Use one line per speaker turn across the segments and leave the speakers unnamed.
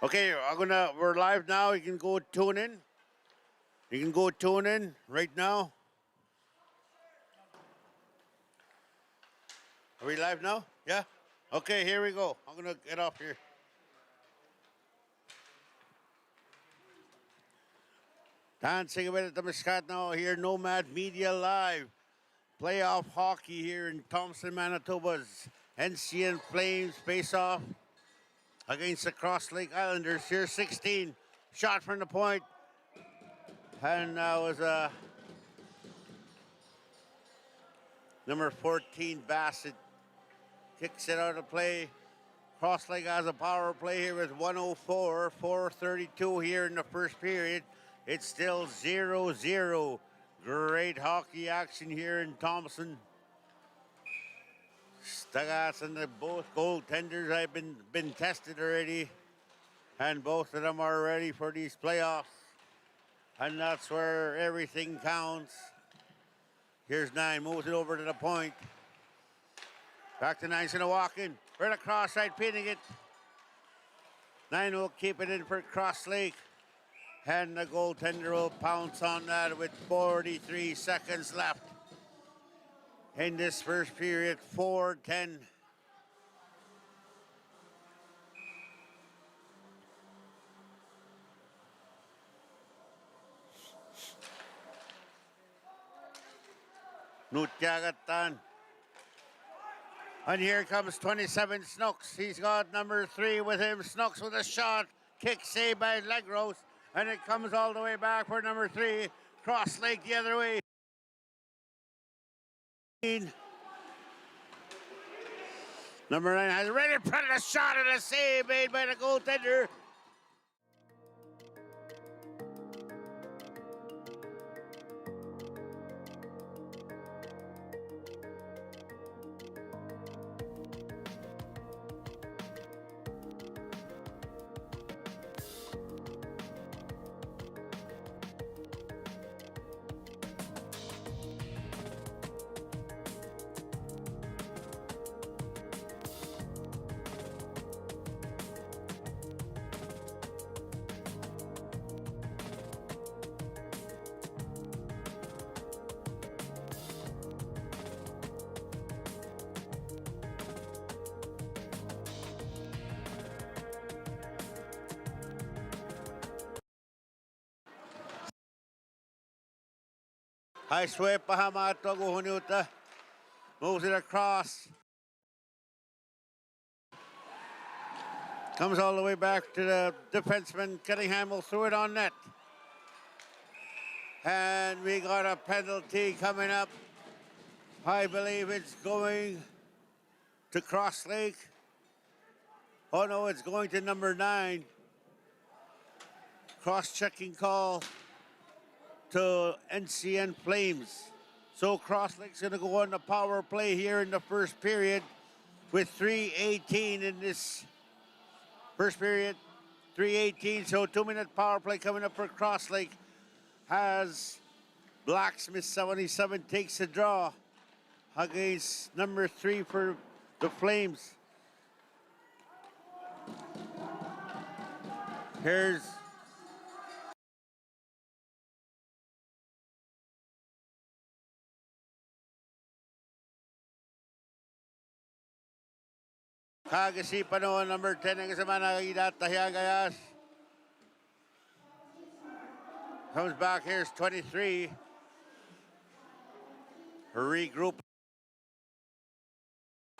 Okay, we're live now. You can go tune in. You can go tune in right now. Are we live now? Yeah? Okay, here we go. I'm gonna get off here. Dancing a bit at the Muscat now here, Nomad Media Live. Playoff hockey here in Thompson, Manitoba's NCN Flames face-off against the Cross Lake Islanders. Here 16, shot from the point. And that was number 14, Bassett. Kicks it out of play. Cross Lake has a power play here with 104, 4:32 here in the first period. It's still 0-0. Great hockey action here in Thompson. Stugas and both goaltenders have been tested already, and both of them are ready for these playoffs. And that's where everything counts. Here's 9, moves it over to the point. Back to 9's gonna walk in. Right across side, pinning it. 9 will keep it in for Cross Lake. And the goaltender will pounce on that with 43 seconds left. In this first period, 4-10. Nutjagatan. And here comes 27 Snooks. He's got number 3 with him. Snooks with a shot. Kick saved by Legros. And it comes all the way back for number 3. Cross Lake the other way. Number 9 has ready to put a shot and a save made by the goaltender. High sweep, Bahamato, Guhunuta. Moves it across. Comes all the way back to the defenseman. Cunningham will throw it on net. And we got a penalty coming up. I believe it's going to Cross Lake. Oh no, it's going to number 9. Cross-checking call to NCN Flames. So Cross Lake's gonna go on the power play here in the first period with 3:18 in this first period. 3:18, so 2-minute power play coming up for Cross Lake as Blacksmith 77 takes the draw against number 3 for the Flames. Here's Kagasi Panoa, number 10 ang kasama nakakita, Tahiyagayas. Comes back, here's 23. Regroup.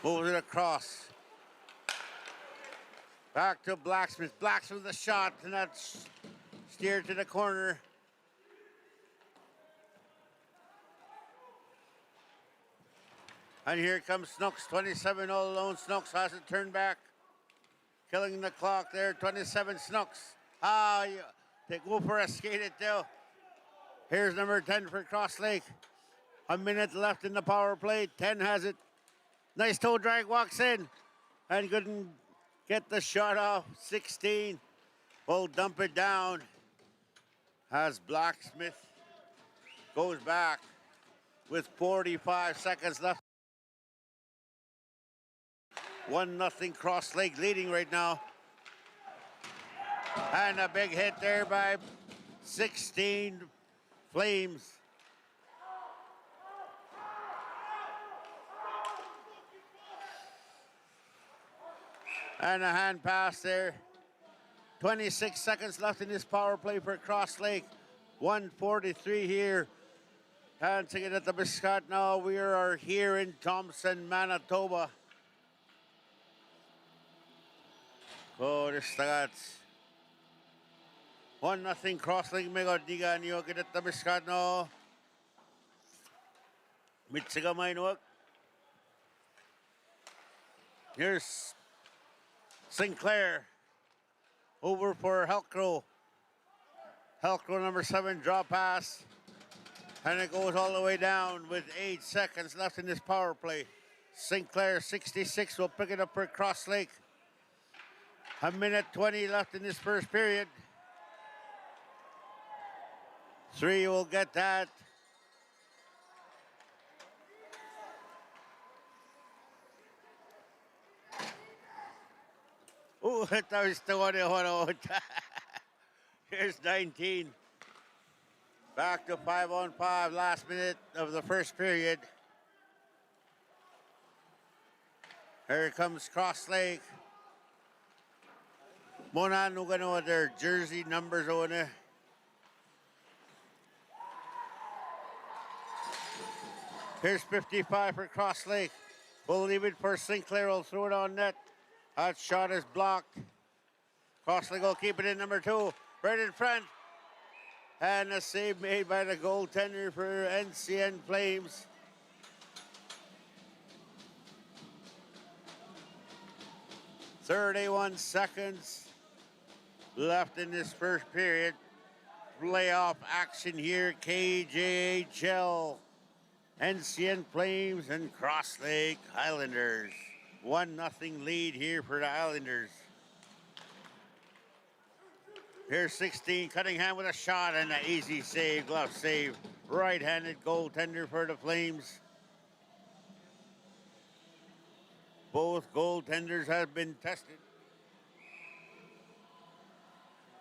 Moves it across. Back to Blacksmith. Blacksmith with a shot, and that's steered to the corner. And here comes Snooks, 27 all alone. Snooks has it turned back. Killing the clock there, 27 Snooks. They go for a skate it too. Here's number 10 for Cross Lake. A minute left in the power play. 10 has it. Nice toe drag, walks in. And couldn't get the shot off. 16 will dump it down as Blacksmith goes back with 45 seconds left. 1-0 Cross Lake leading right now. And a big hit there by 16 Flames. And a hand pass there. 26 seconds left in this power play for Cross Lake. 1:43 here. Dancing it at the Biscott now. We are here in Thompson, Manitoba. Oh, this Tagats. 1-0 Cross Lake Mega Diga niyo kita at the Biscott now. Mitsiga Mainwak. Here's Sinclair. Over for Helcro. Helcro number 7 draw pass. And it goes all the way down with 8 seconds left in this power play. Sinclair 66 will pick it up for Cross Lake. 1:20 left in this first period. 3 will get that. Ooh, that was the one out. Here's 19. Back to 5-on-5, last minute of the first period. Here comes Cross Lake. Muna no gano their jersey numbers on it. Here's 55 for Cross Lake. We'll leave it for Sinclair. Will throw it on net. That shot is blocked. Cross Lake will keep it in number 2. Right in front. And a save made by the goaltender for NCN Flames. "31 seconds left in this first period. Playoff action here, KJHL. NCN Flames and Cross Lake Islanders. 1-0 lead here for the Islanders. Here's 16, Cunningham with a shot and an easy save, glove save. Right-handed goaltender for the Flames. Both goaltenders have been tested.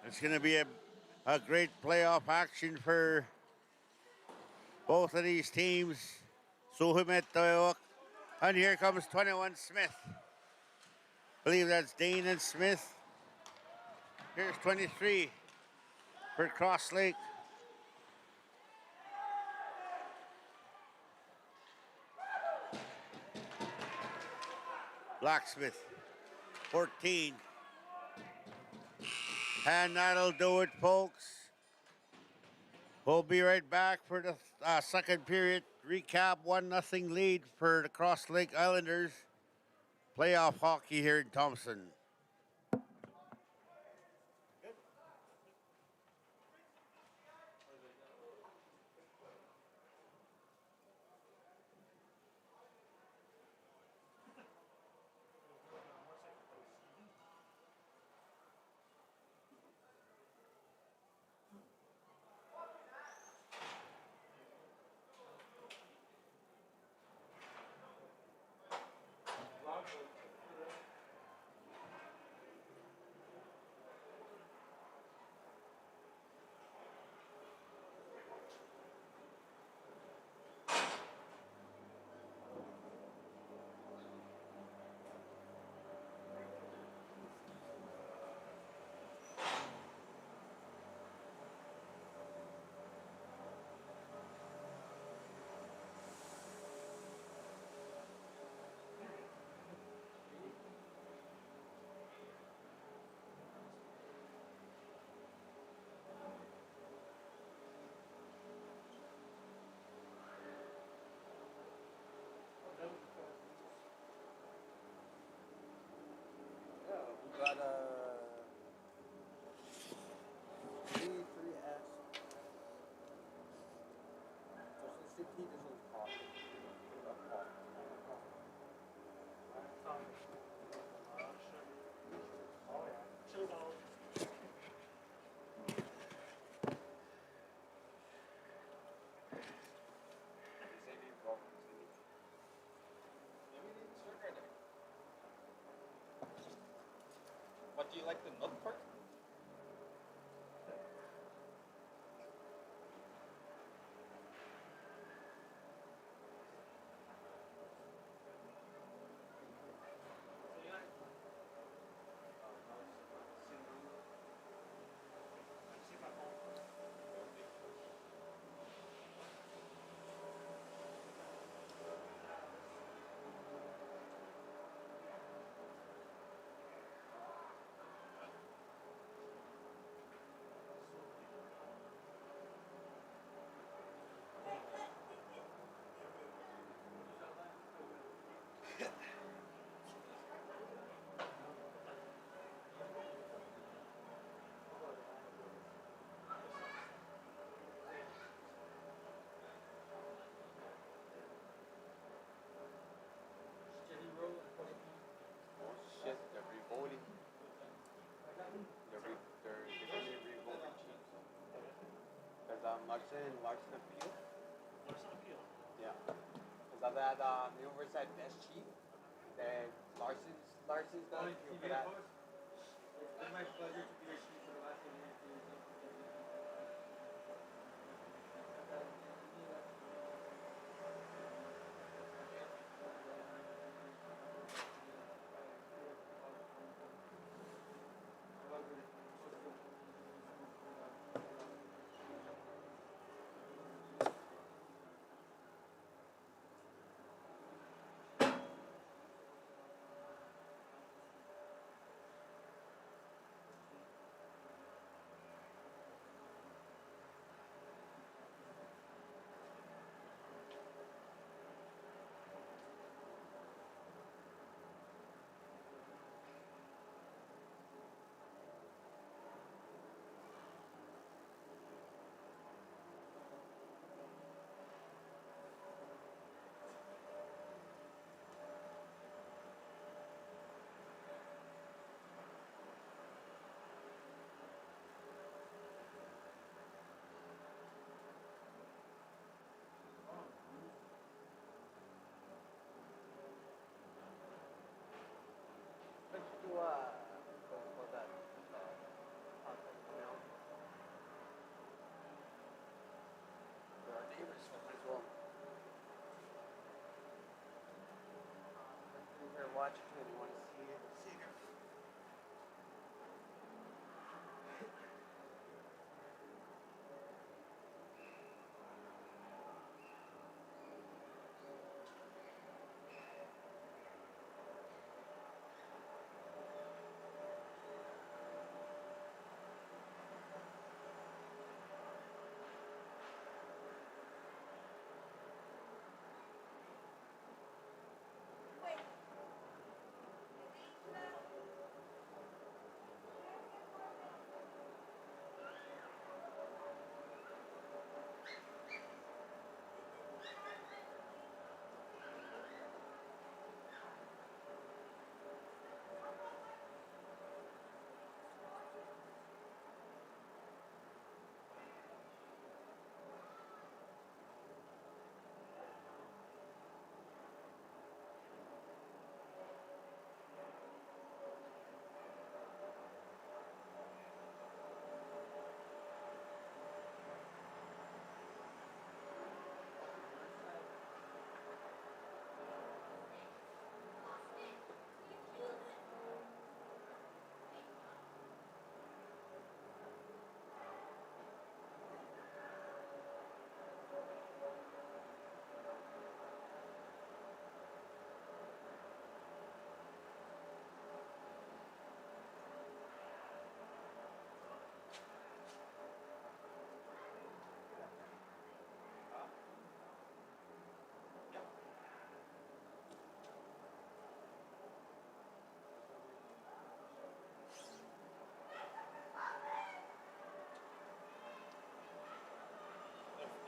It's going to be a great playoff action for both of these teams. Suhimet Toyok. And here comes 21 Smith. I believe that's Dane and Smith. Here's 23 for Cross Lake. Blacksmith, 14. And that'll do it, folks. We'll be right back for the second period. Recap, 1-0 lead for the Cross Lake Islanders. Playoff hockey here in Thompson.
Got a C3S. Dus zit hier dus op het pad.
But do you like the nut part?
Larson appeal.
What's an appeal?
Yeah. Because of that, the oversized best cheap. Then Larson's got an appeal for that.
It's my pleasure to be your chief for the last 8 years.
But you for that contact email. For our neighbors as well. If you're watching and you want to see it, see it.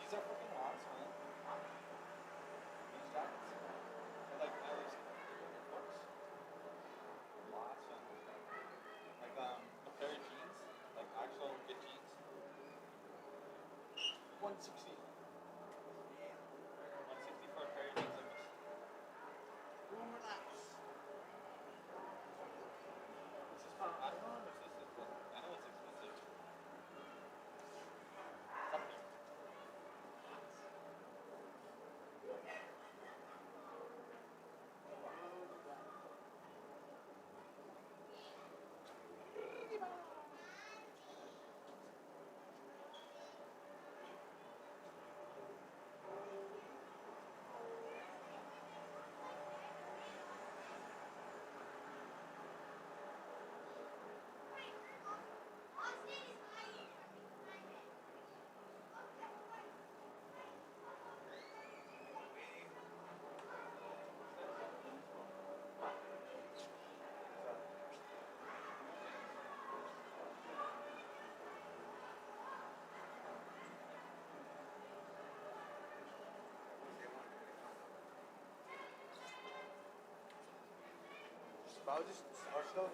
These are fucking lots, man. These jackets. They're like at least $4. Lots, man. Like a pair of jeans, like actual good jeans. 160. 160 for a pair of jeans like this.
Relax.
This is from, I don't know how much this is, but I know it's expensive. Something.
But I'll just, or still.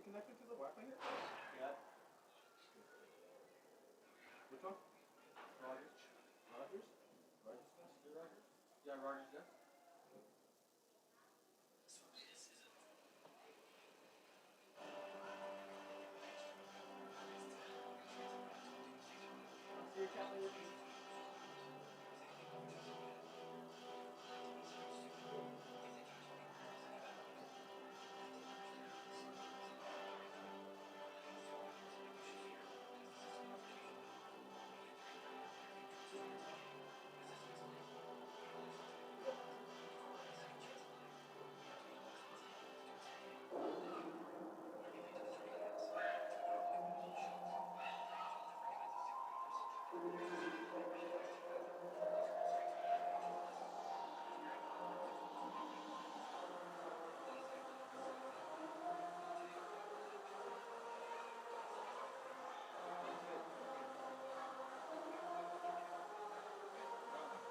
connected to the Wi-Fi here? Yeah. Which one? Rogers. Rogers? Rogers Nest? Your Rogers? Yeah, Rogers Nest. See your calendar.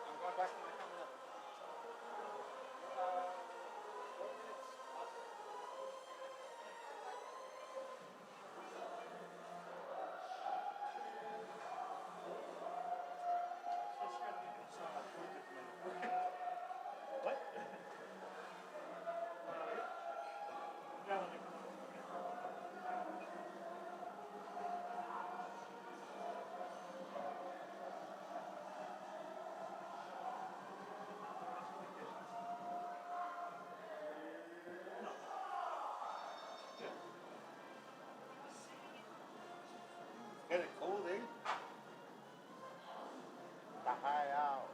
I'm going back to my camera. What?
Get it cold, eh? The high out.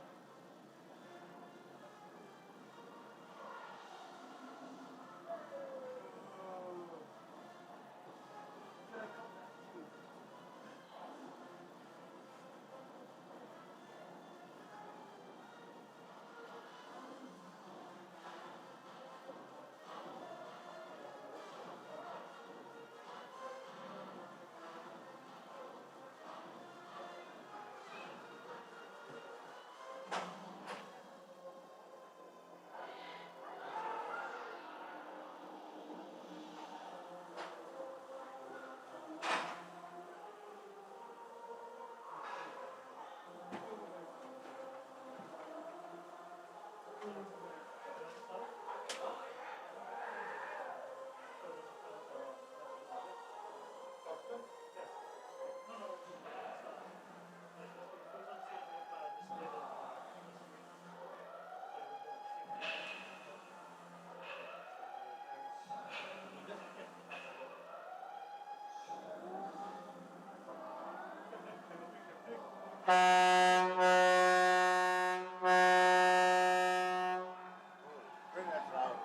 Bring that loud.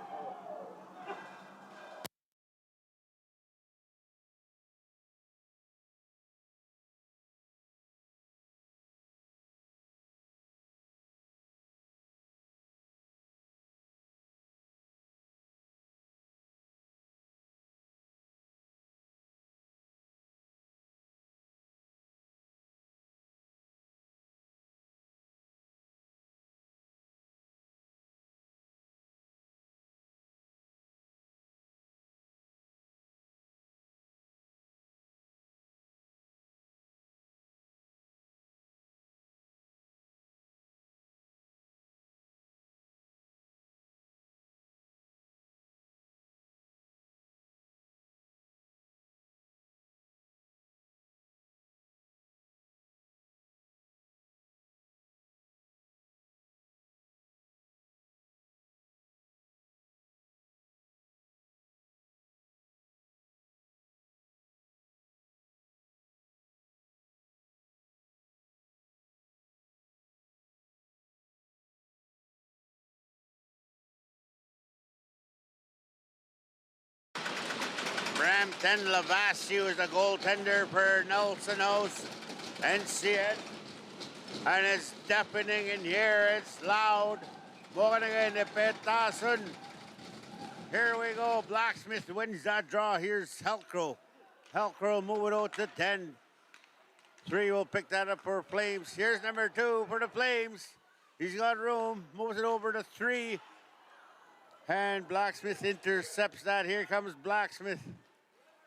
Brampton Lavassie is the goaltender for Nelson House, NCN. And it's deafening in here, it's loud. Morning in the Petasun. Here we go, Blacksmith wins that draw. Here's Helcrow. Helcrow move it out to 10. 3 will pick that up for Flames. Here's number 2 for the Flames. He's got room, moves it over to 3. And Blacksmith intercepts that. Here comes Blacksmith.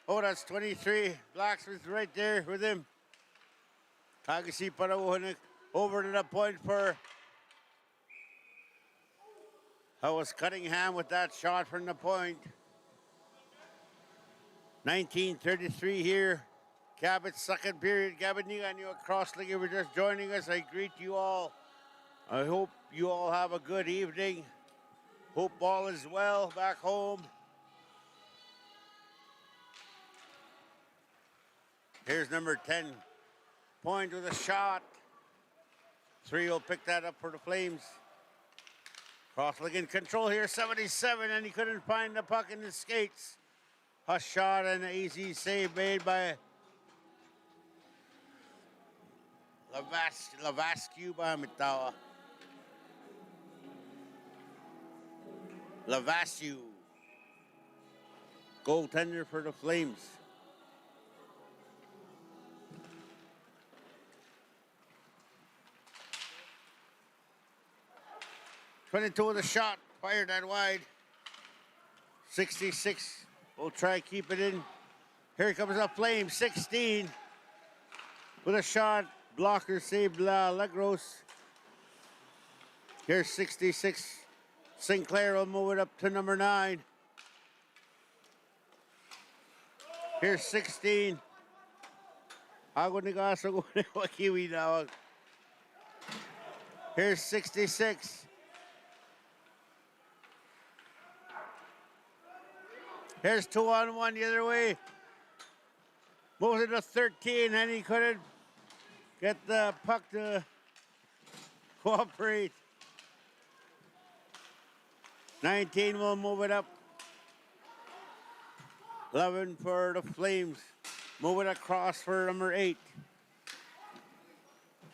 Oh, that's 23. Blacksmith right there with him. Kagasi Parawohanik over to the point for. That was Cunningham with that shot from the point. 19:33 here. Cabot's second period. Gabaniga and you across league. If you're just joining us, I greet you all. I hope you all have a good evening. Hope all is well back home. Here's number 10. Point with a shot. 3 will pick that up for the Flames. Crossleg in control here, 77, and he couldn't find the puck in his skates. A shot and an easy save made by Lavascu ba Mitawa. Lavascu. Goaltender for the Flames. .22 with a shot, fired that wide. 66, we'll try to keep it in. Here comes a Flame, 16. With a shot, blocker saved Legros. Here's 66. Sinclair will move it up to number 9. Here's 16. Here's 66. Here's 2-on-1 the other way. Moves it to 13, and he couldn't get the puck to cooperate. 19 will move it up. 11 for the Flames. Move it across for number 8.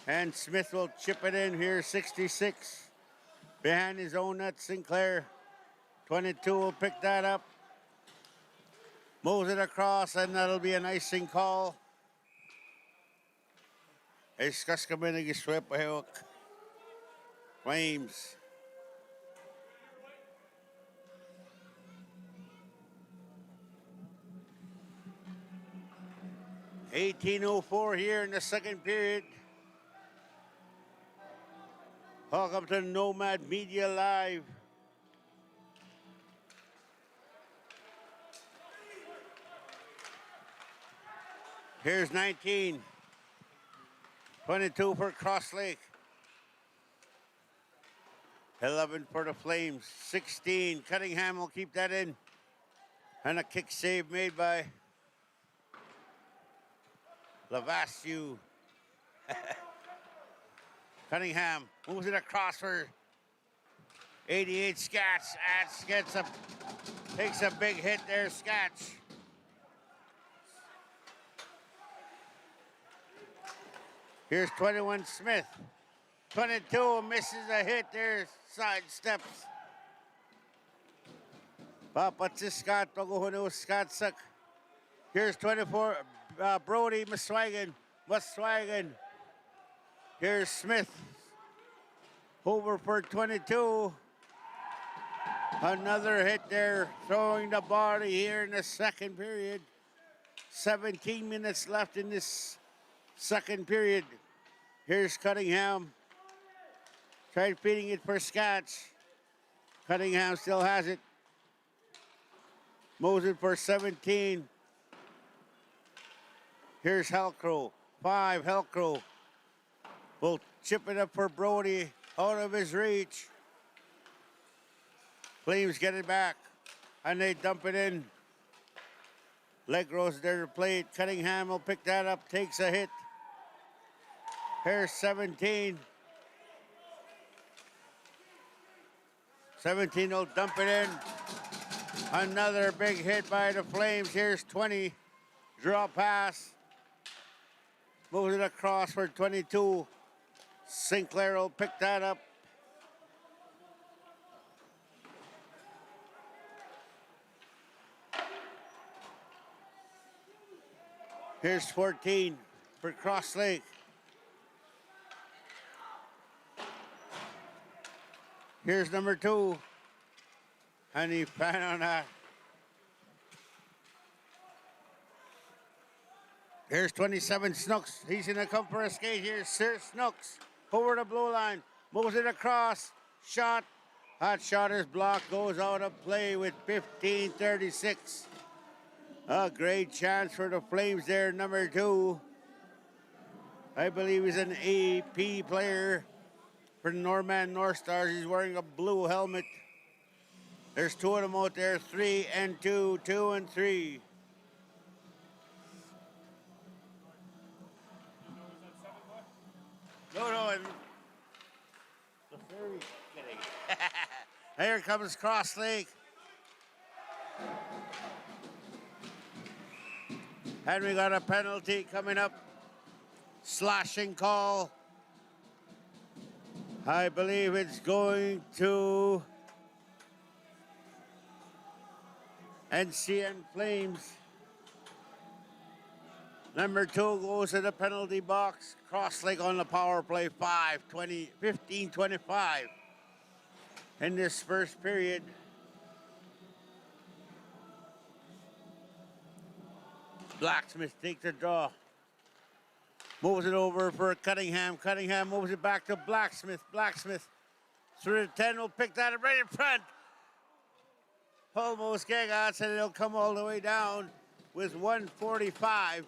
And Smith will chip it in here, 66. Behind his own net, Sinclair. 22 will pick that up. Moves it across, and that'll be an icing call. Iskas kami nag-sweep ahewak. Flames. .18:04 here in the second period. Welcome to Nomad Media Live. Here's 19. 22 for Cross Lake. 11 for the Flames. 16. Cunningham will keep that in. And a kick save made by Lavascu. Cunningham moves it across for 88 Scatch. Takes a big hit there, Scatch. Here's 21 Smith. 22 misses a hit there, side steps. Papatsis Scott, Paguhunu Scott Suck. Here's 24 Brody Muswagon. Here's Smith. Over for 22. Another hit there, throwing the body here in the second period. 17 minutes left in this second period. Here's Cunningham. Tried feeding it for Scotch. Cunningham still has it. Moves it for 17. Here's Helcrow. 5, Helcrow. Will chip it up for Brody. Out of his reach. Flames get it back. And they dump it in. Legros there to play it. Cunningham will pick that up. Takes a hit. Here's 17. 17 will dump it in. Another big hit by the Flames. Here's 20. Draw pass. Moves it across for 22. Sinclair will pick that up. Here's 14 for Cross Lake. Here's number 2. And he pan on that. Here's 27 Snooks. He's going to come for a skate here. Sir Snooks over the blue line. Moves it across. Shot. Hot shot is blocked. Goes out of play with 15:36. A great chance for the Flames there, number 2. I believe he's an AP player for the Norman North Stars. He's wearing a blue helmet. There's 2 of them out there. 3 and 2. 2 and 3. No, the fairy. Kidding. Here comes Cross Lake. And we got a penalty coming up. Slashing call. I believe it's going to NCN Flames. Number 2 goes to the penalty box. Cross Lake on the power play. 15-25 in this first period. Blacksmith takes the draw. Moves it over for Cunningham. Cunningham moves it back to Blacksmith. Blacksmith through the 10 will pick that up right in front. Almost Gagots, and it'll come all the way down with 1:45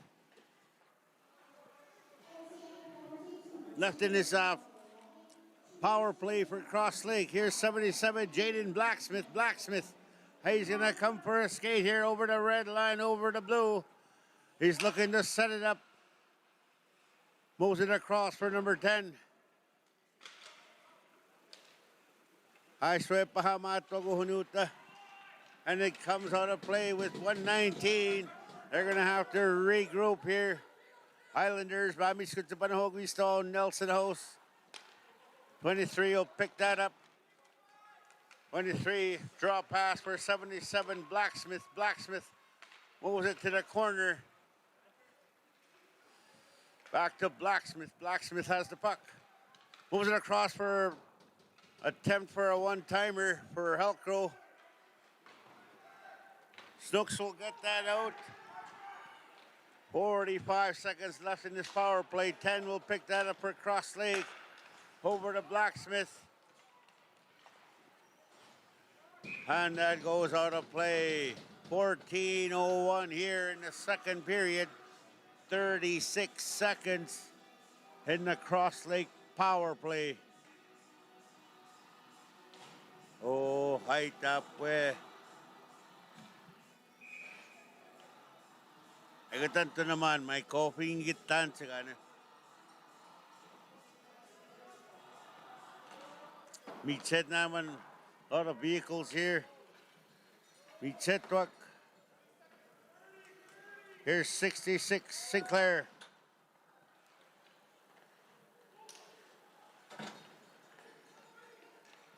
left in this power play for Cross Lake. Here's 77, Jaden Blacksmith. Blacksmith, he's going to come for a skate here over the red line, over the blue. He's looking to set it up. Moves it across for number 10. Aiswe Pahamato Guhunuta. And it comes out of play with 119. They're going to have to regroup here. Islanders, Bamiskutsabanahogwi Stone, Nelson House. 23 will pick that up. 23, draw pass for 77, Blacksmith. Blacksmith moves it to the corner. Back to Blacksmith. Blacksmith has the puck. Moves it across for attempt for a one-timer for Helcrow. Snooks will get that out. 45 seconds left in this power play. 10 will pick that up for Cross Lake. Over to Blacksmith. And that goes out of play. 14:01 here in the second period. 36 seconds in the Cross Lake power play. Oh, height up where. Ay tanto naman, may coffee gitan sa kana. Mitset naman, a lot of vehicles here. Mitset truck. Here's 66, Sinclair.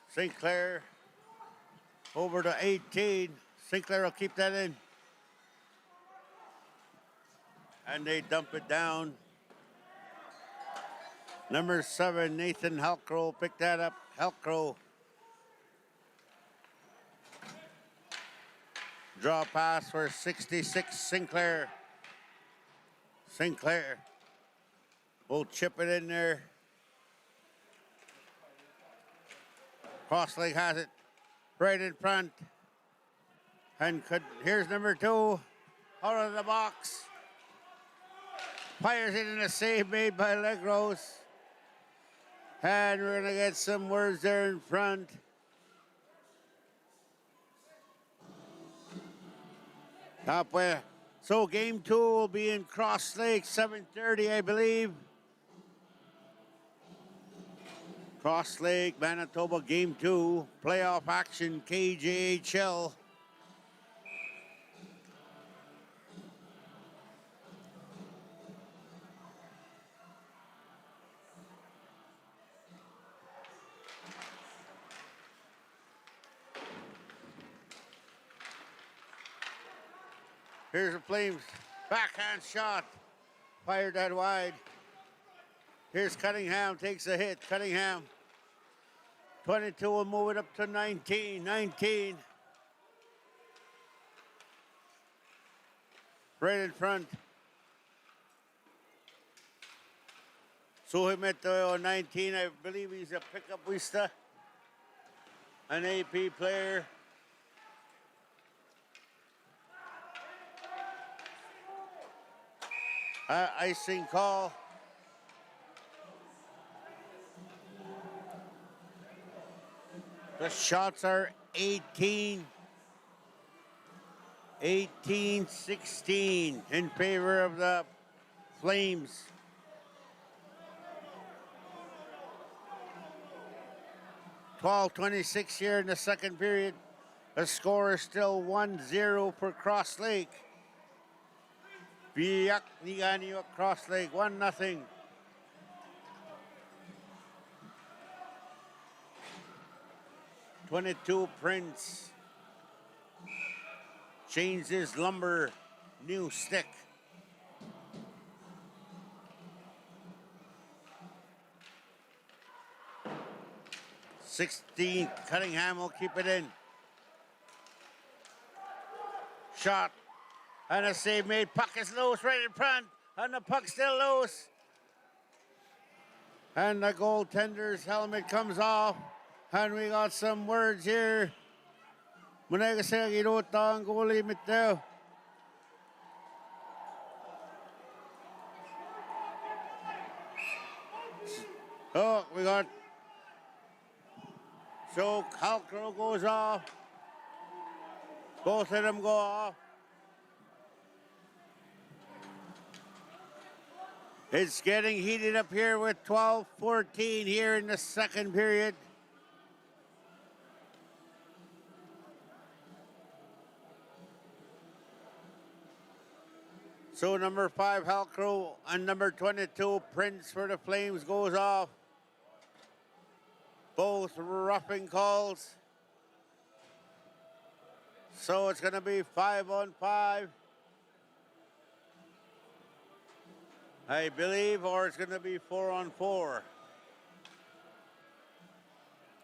Sinclair over to 18. Sinclair will keep that in. And they dump it down. Number 7, Nathan Helcrow, pick that up. Helcrow. Draw pass for 66, Sinclair. Sinclair will chip it in there. Cross Lake has it right in front. And here's number 2 out of the box. Fires it in a save made by Legros. And we're going to get some words there in front. So game 2 will be in Cross Lake, 7:30, I believe. Cross Lake, Manitoba, game 2, playoff action, KJHL. Here's the Flames. Backhand shot. Fired that wide. Here's Cunningham. Takes a hit. Cunningham. 22 will move it up to 19. 19. Right in front. Suhimeto 19, I believe he's a pickup wista, an AP player. Icing call. The shots are 18-16 in favor of the Flames. $12:26 here in the second period. The score is still 1-0 for Cross Lake. Biyak Niganiwa Cross Lake 1-0. $22 Prince changes lumber, new stick. $16 Cunningham will keep it in. Shot and a save made. Puck is loose right in front, and the puck's still loose. And the goaltender's helmet comes off, and we got some words here. Muna kasi ginuta ang goalie miteo. Oh, we got. So Halcro goes off. Both of them go off. It's getting heated up here with 12-14 here in the second period. So number 5, Halcro, and number 22, Prince for the Flames goes off. Both roughing calls. So it's going to be 5-on-5. I believe, or it's going to be 4-on-4.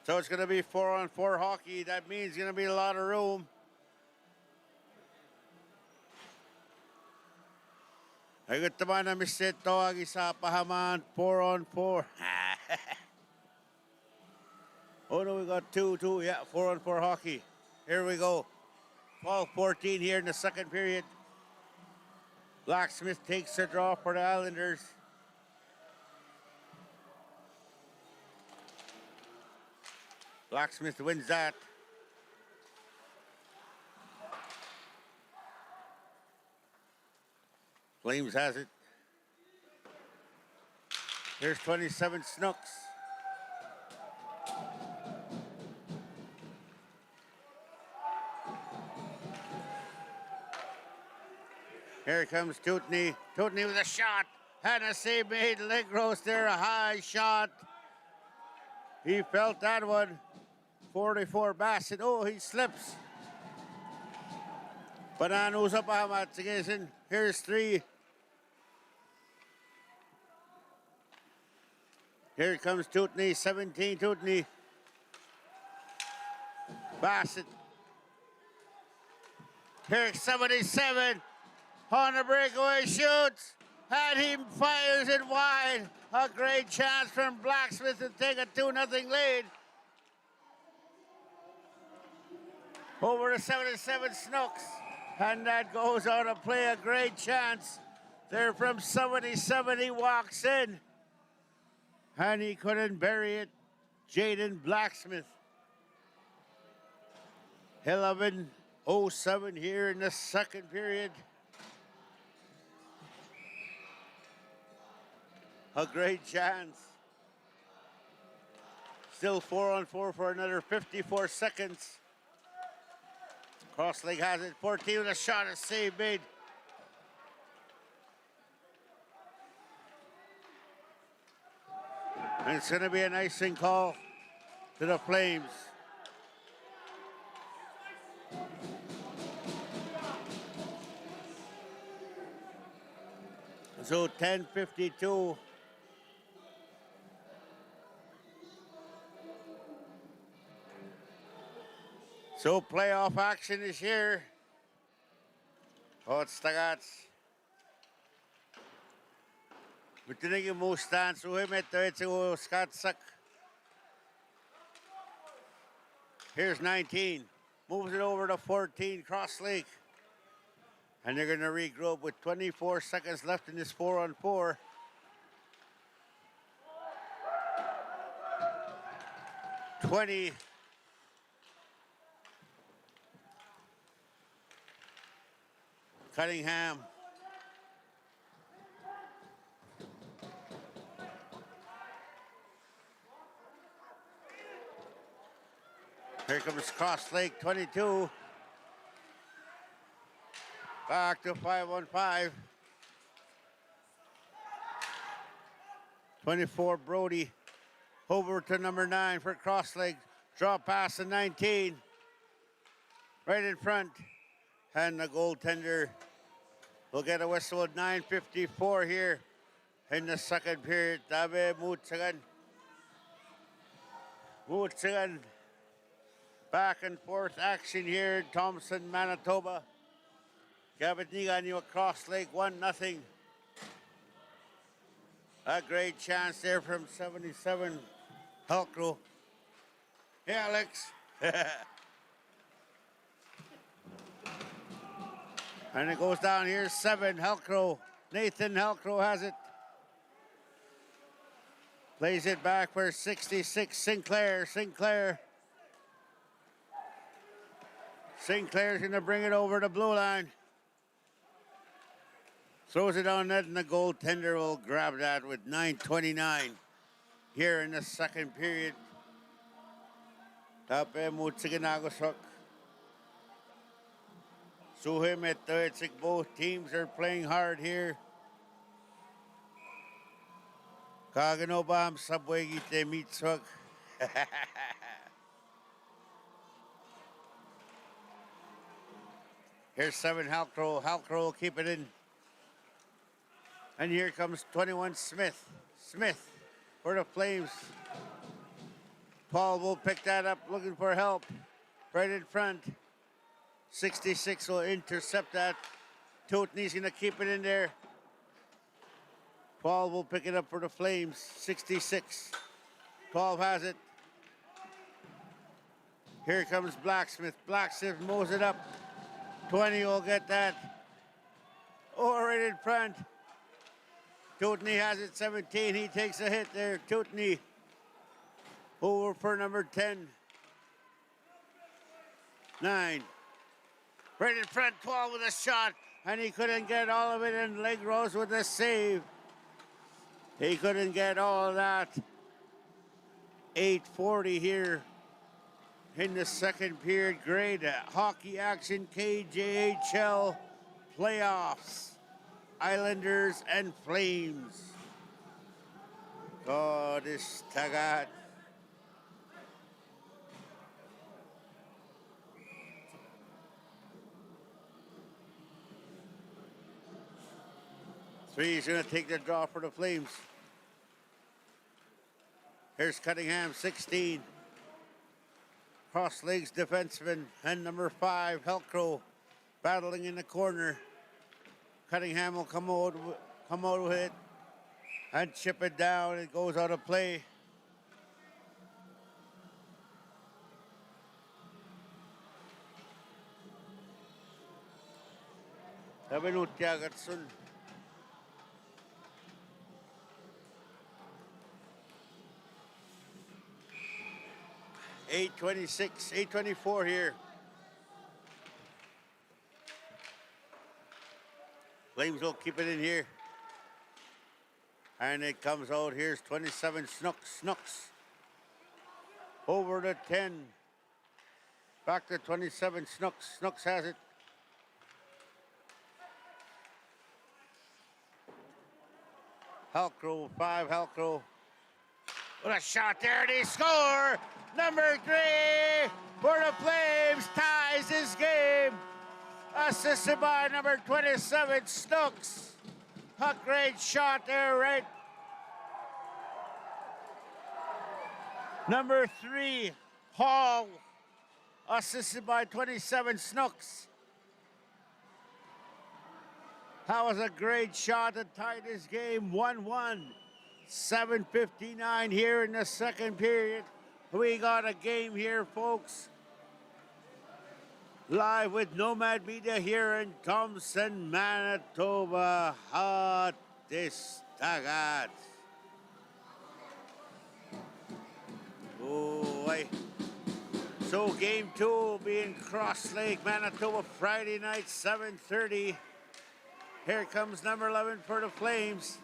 So it's going to be 4-on-4 hockey. That means going to be a lot of room. Ay gusto ba na Mr. Toag isa pahaman 4-on-4. Oh no, we got 2-2. Yeah, 4-on-4 hockey. Here we go. 12-14 here in the second period. Blacksmith takes a draw for the Islanders. Blacksmith wins that. Flames has it. Here's 27 Snooks. Here comes Tootney. Tootney with a shot. And a save made. Leg roast there. A high shot. He felt that one. 44 Bassett. Oh, he slips. Bananos up Ahmad. Here's 3. Here comes Tootney. 17 Tootney. Bassett. Here's 77. On a breakaway shoots, and he fires it wide. A great chance from Blacksmith to take a 2-0 lead. Over to 77 Snooks, and that goes out of play. A great chance there from 77. He walks in, and he couldn't bury it. Jaden Blacksmith. 11:07 here in the second period. A great chance. Still 4-on-4 for another 54 seconds. Cross Lake has it. 14 with a shot, a save made. And it's going to be an icing call to the Flames. So 10:52. So playoff action is here. Oh, it's Tagats. Bitinigin mo stance. Uhimit to it's Scott Suck. Here's 19. Moves it over to 14. Cross Lake. And they're going to regroup with 24 seconds left in this 4-on-4. Cunningham. Here comes Cross Lake, 22. Back to 5-on-5. 24 Brody. Over to number 9 for Cross Lake. Draw pass to 19. Right in front. And the goaltender will get a whistle at 9:54 here in the second period. Tabi Mutsagan. Mutsagan. Back and forth action here in Thompson, Manitoba. Gabitnigan across Lake 1-0. A great chance there from 77 Helcro. Hey, Alex. And it goes down here, 7 Helcro. Nathan Helcro has it. Plays it back for 66 Sinclair. Sinclair's going to bring it over the blue line. Throws it on net, and the goaltender will grab that with 9:29 here in the second period. Tape Mutsiganagosok. Suhim at Toetsik. Both teams are playing hard here. Kaganobam Subway Gite Mitsuk. Here's 7 Halcro. Halcro will keep it in. And here comes 21 Smith. Smith for the Flames. Paul will pick that up, looking for help. Right in front. 66 will intercept that. Tootney's going to keep it in there. Paul will pick it up for the Flames. 66. 12 has it. Here comes Blacksmith. Blacksmith mows it up. 20 will get that. Oh, right in front. Tootney has it, 17. He takes a hit there. Tootney over for number 10. 9. Right in front, 12 with a shot. And he couldn't get all of it. And Leg Rose with a save. He couldn't get all of that. 8:40 here in the second period. Great hockey action. KJHL playoffs. Islanders and Flames. God is tagat. Three's going to take the draw for the Flames. Here's Cunningham, 16. Cross legs defenseman and number 5, Helcro, battling in the corner. Cunningham will come out with it and chip it down. It goes out of play. Sabi no Tiagatsun. $8:24 here. Flames will keep it in here. And it comes out. Here's 27 Snooks. Over to 10. Back to 27 Snooks. Snooks has it. Halcro, 5 Halcro. What a shot there, they score! Number 3 for the Flames ties this game. Assisted by number 27, Snooks. A great shot there, right? Number 3, Hall. Assisted by 27, Snooks. That was a great shot to tie this game 1-1. 7:59 here in the second period. We got a game here, folks. Live with Nomad Media here in Thompson, Manitoba. Hot this dagat. Oh, so game 2 will be in Cross Lake, Manitoba, Friday night, 7:30. Here comes number 11 for the Flames.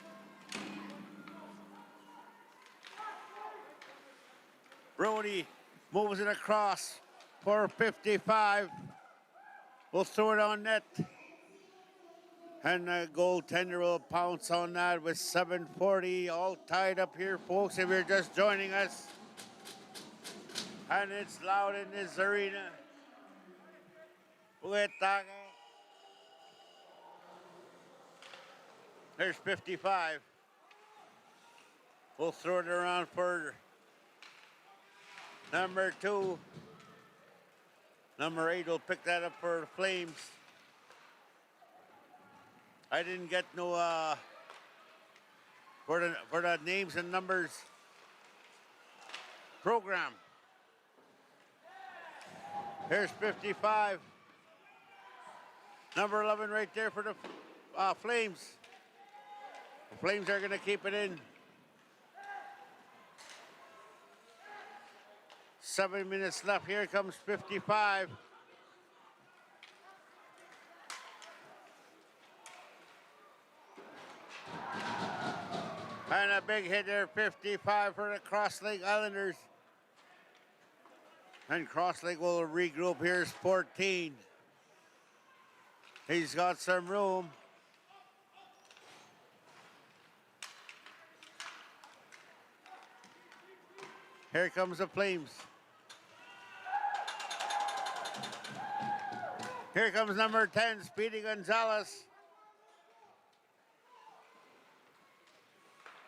Brody moves it across for 55. We'll throw it on net. And the goaltender will pounce on that with 7:40. All tied up here, folks, if you're just joining us. And it's loud in this arena. There's 55. We'll throw it around for number 2. Number 8 will pick that up for the Flames. I didn't get no for the names and numbers program. Here's 55. Number 11 right there for the Flames. The Flames are going to keep it in. 7 minutes left. Here comes 55. And a big hit there, 55 for the Cross Lake Islanders. And Cross Lake will regroup. Here's 14. He's got some room. Here comes the Flames. Here comes number 10, Speedy Gonzalez.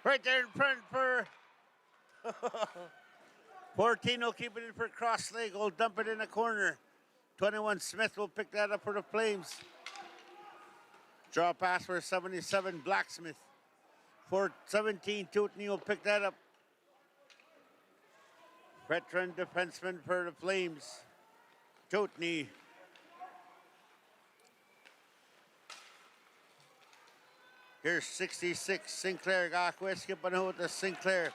Right there in front for 14 will keep it in for Cross Lake. Will dump it in the corner. 21 Smith will pick that up for the Flames. Draw pass for 77 Blacksmith. For 17 Tootney will pick that up. Veteran defenseman for the Flames. Tootney. Here's 66 Sinclair. Gakwe skipping out with the Sinclair.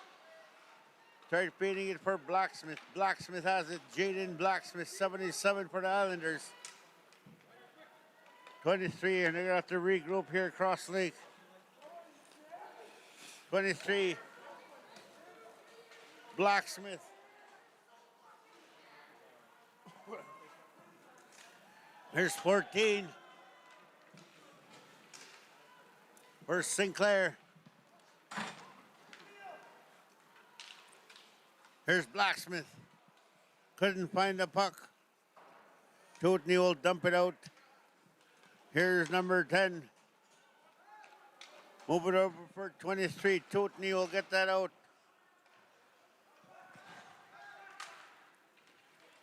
Tried feeding it for Blacksmith. Blacksmith has it. Jaden Blacksmith, 77 for the Islanders. 23, and they're going to have to regroup here across Lake. 23. Blacksmith. Here's 14. Where's Sinclair? Here's Blacksmith. Couldn't find the puck. Tootney will dump it out. Here's number 10. Move it over for 23. Tootney will get that out.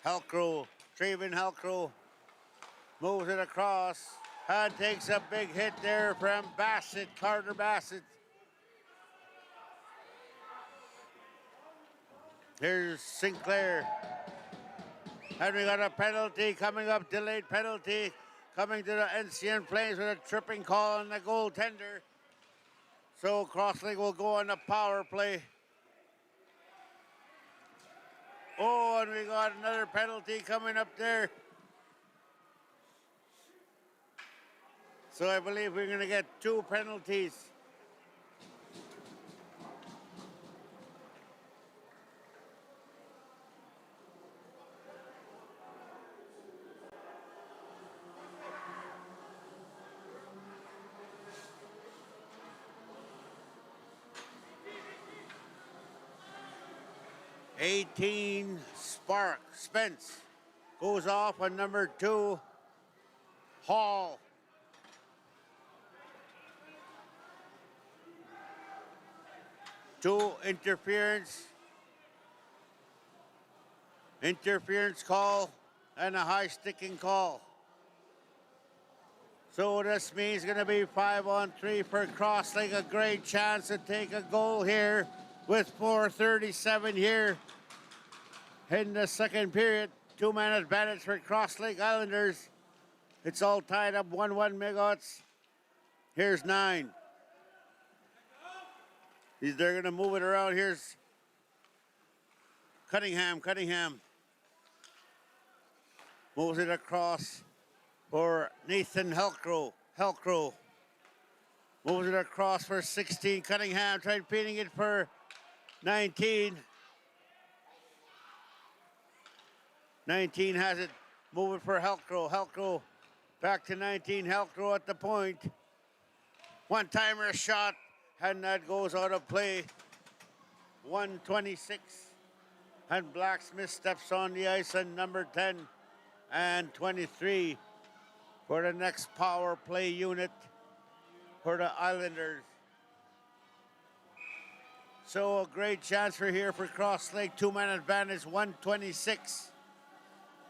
Halcrow, Traven Halcrow moves it across and takes a big hit there from Bassett, Carter Bassett. Here's Sinclair. And we got a penalty coming up, delayed penalty coming to the NCN Flames with a tripping call on the goaltender. So Cross Lake will go on the power play. Oh, and we got another penalty coming up there. So I believe we're going to get 2 penalties. Spence goes off on number 2, Hall. Two interference call and a high sticking call. So this means going to be 5-on-3 for Crosslake. A great chance to take a goal here with 4:37 here in the second period. 2-man advantage for Crosslake Islanders. It's all tied up 1-1 Megawatt. Here's 9. They're going to move it around. Here's Cunningham. Moves it across for Nathan Helcrow. Moves it across for 16. Cunningham tried beating it for 19. 19 has it. Move it for Helcrow back to 19. Helcrow at the point. One-timer shot, and that goes out of play. 1:26. And Blacksmith steps on the ice, and number 10 and 23 for the next power play unit for the Islanders. So a great chance for here for Crosslake. 2-man advantage, 1:26.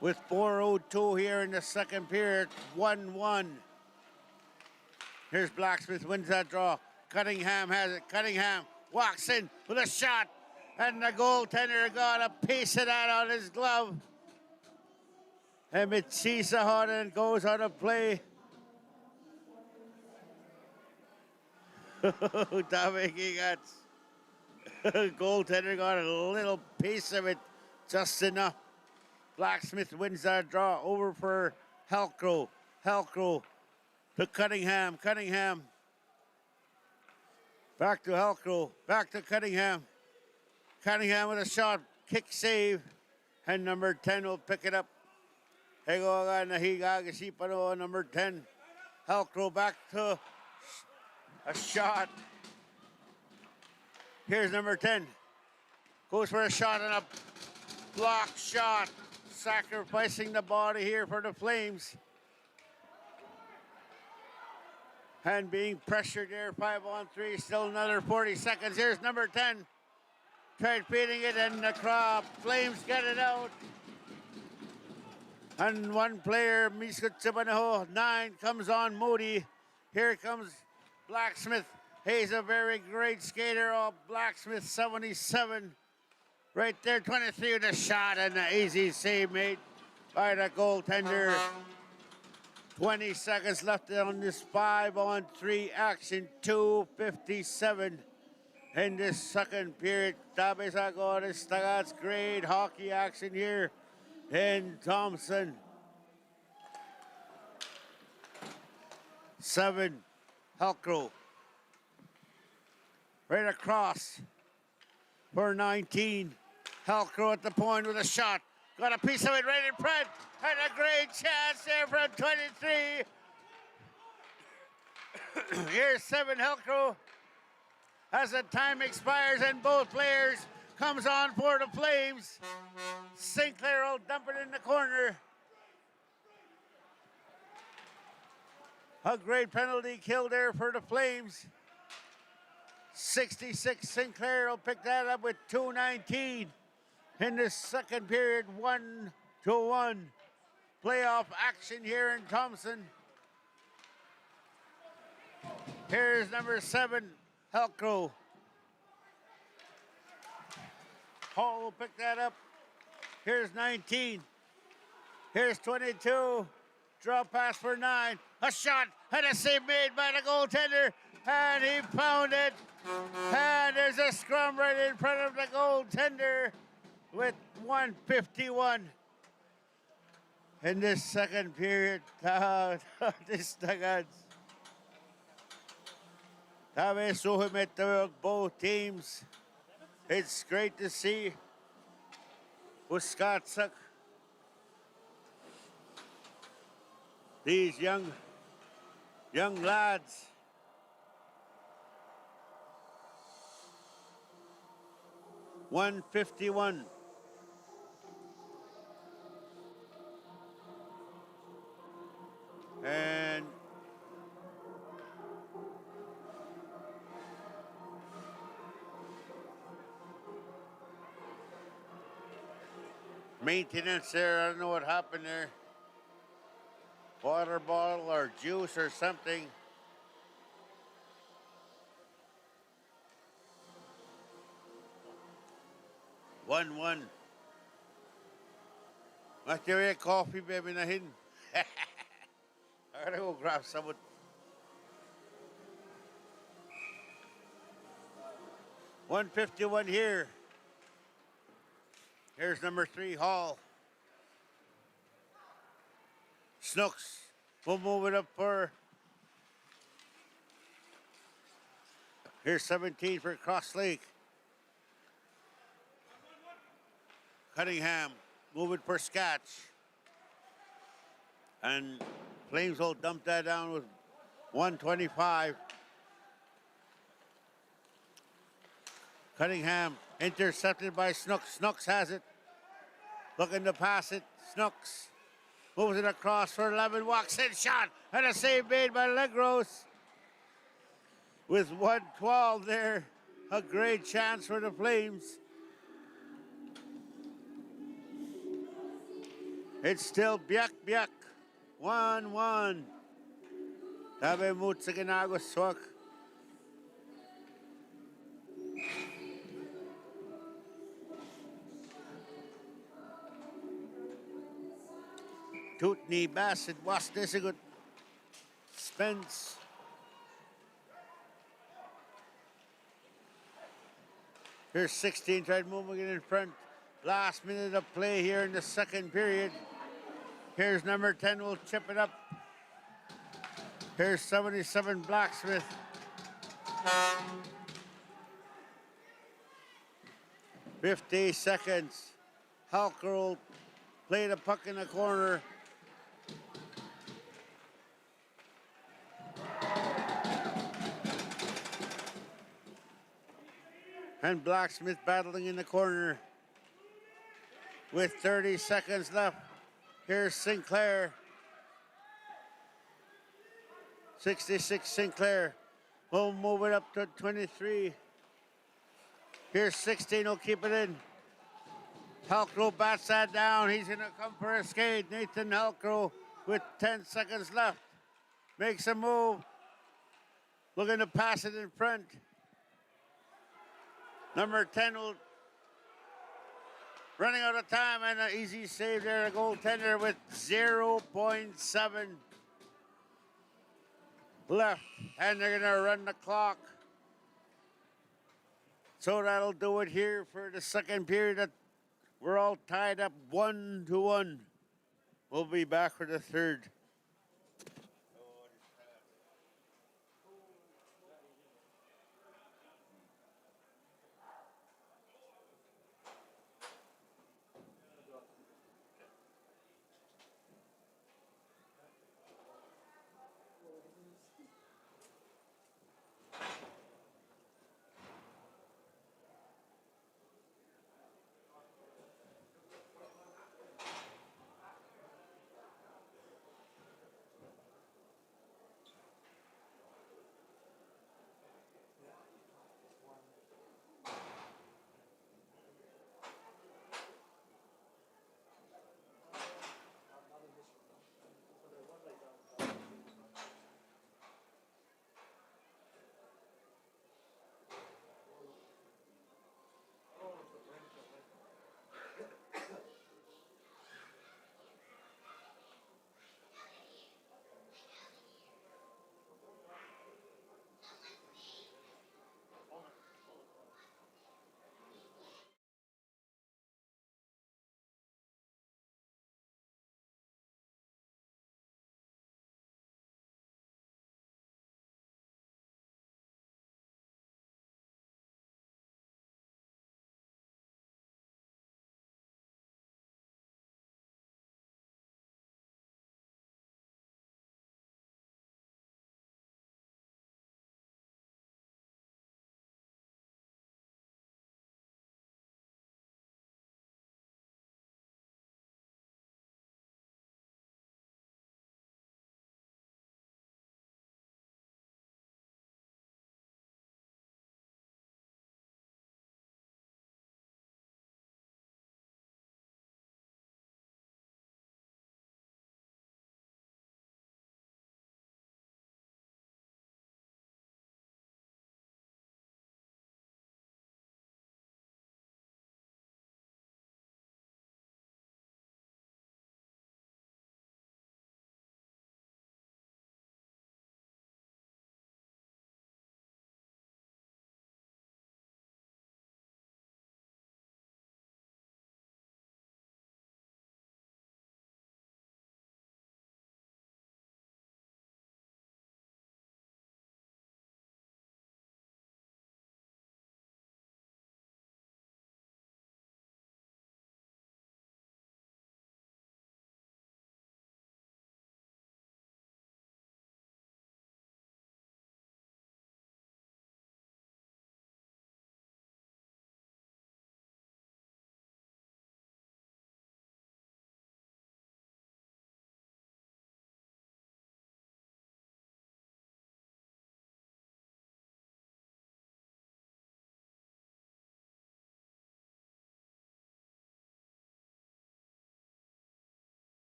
With 4:02 here in the second period, 1-1. Here's Blacksmith, wins that draw. Cunningham has it. Cunningham walks in with a shot, and the goaltender got a piece of that on his glove. And Mitsisa Harden goes out of play. Goaltender got a little piece of it, just enough. Blacksmith wins that draw. Over for Helcrow to Cunningham. Back to Helcrow. Back to Cunningham. Cunningham with a shot. Kick save. And number 10 will pick it up. Hegoga Nahigagasipa, number 10. Helcrow back to a shot. Here's number 10. Goes for a shot and a block shot. Sacrificing the body here for the Flames. And being pressured there, 5-on-3, still another 40 seconds. Here's number 10. Tried feeding it, and the crowd. Flames get it out. And one player, Miskut 9, comes on Moody. Here comes Blacksmith. He's a very great skater. Oh, Blacksmith 77. Right there, 23 with a shot, and an easy save made by the goaltender. 20 seconds left on this 5-on-3 action. 2:57 in this second period. Tabes agora Stagats. Great hockey action here in Thompson. 7, Helcrow. Right across for 19. Helcrow at the point with a shot. Got a piece of it right in front. And a great chance there from 23. Here's 7, Helcrow. As the time expires and both players comes on for the Flames. Sinclair will dump it in the corner. A great penalty kill there for the Flames. 66, Sinclair will pick that up with 2:19 in the second period. 1-1 playoff action here in Thompson. Here's number 7, Helcrow. Hall will pick that up. Here's 19. Here's 22. Draw pass for 9. A shot and a save made by the goaltender. And he found it. And there's a scrum right in front of the goaltender with 1:51 in this second period. This tagads. Tabe suhimit both teams. It's great to see Uskatsak. These young lads. $151. And maintenance there. I don't know what happened there. water bottle or juice or something. 1-1. Must you a coffee, baby, na hin? I gotta go grab some. 151 here. Here's number 3, Hall. Snooks. We'll move it up for. Here's 17 for Cross Lake. Cunningham. Move it for Scotch. And Flames will dump that down with 125. Cunningham intercepted by Snooks. Snooks has it. Looking to pass it. Snooks moves it across for 11. Walks in, shot, and a save made by Legros. With 112 there, a great chance for the Flames. It's still Biak. 1-1. Tabi mut sa ginagos swak. Tutney, Bassett, Wasdesigut, Spence. Here's 16, tried moving it in front. Last minute of play here in the second period. Here's number 10, will chip it up. Here's 77, Blacksmith. "50 seconds. Halker will play the puck in the corner. And Blacksmith battling in the corner with 30 seconds left. Here's Sinclair. 66 Sinclair. We'll move it up to 23. Here's 16, will keep it in. Halkro bats that down. He's going to come for a skate. Nathan Halkro with 10 seconds left. Makes a move. Looking to pass it in front. Number 10 will running out of time, and an easy save there. A goaltender with 0.7 left. And they're going to run the clock. So that'll do it here for the second period. We're all tied up 1-1. We'll be back for the third.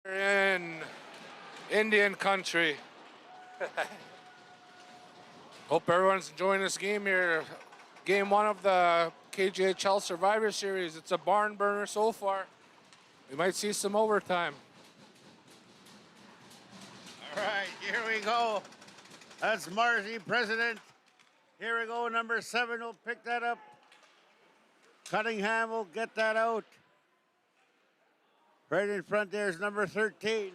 In Indian country. Hope everyone's enjoying this game here. Game 1 of the KJHL Survivor Series. It's a barn burner so far. We might see some overtime.
All right, here we go. That's Marzi, president. Here we go. Number 7 will pick that up. Cunningham will get that out. Right in front there is number 13.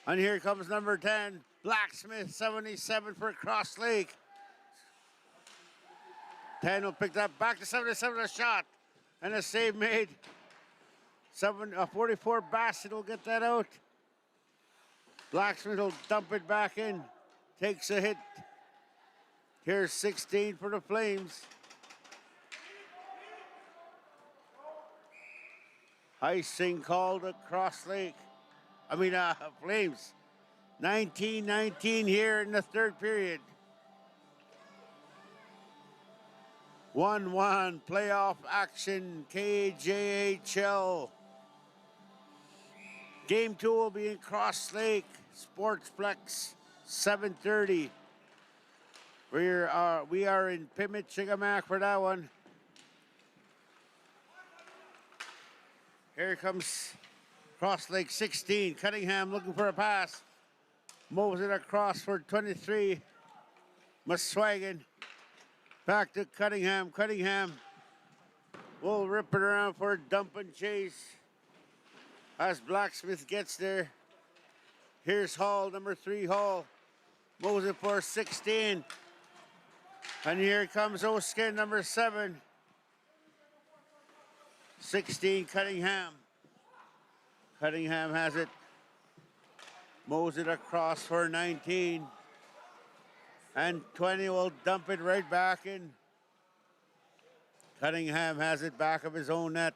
And here comes number 10, Blacksmith, 77 for Cross Lake. 10 will pick that back to 77, a shot. And a save made. 44 Bassett will get that out. Blacksmith will dump it back in. Takes a hit. Here's 16 for the Flames. Icing called across Lake. Flames. 19-19 here in the third period. 1-1 playoff action, KJHL. Game 2 will be in Cross Lake, Sportsplex, 7:30. We are in Pimmet, Chicamac for that one. Here comes Cross Lake 16. Cunningham looking for a pass. Moves it across for 23. Muswagon. Back to Cunningham. Cunningham will rip it around for a dump and chase. As Blacksmith gets there. Here's Hall, number 3 Hall. Moves it for 16. And here comes Oskin, number 7. 16, Cunningham. Cunningham has it. Mows it across for 19. And 20 will dump it right back in. Cunningham has it back of his own net.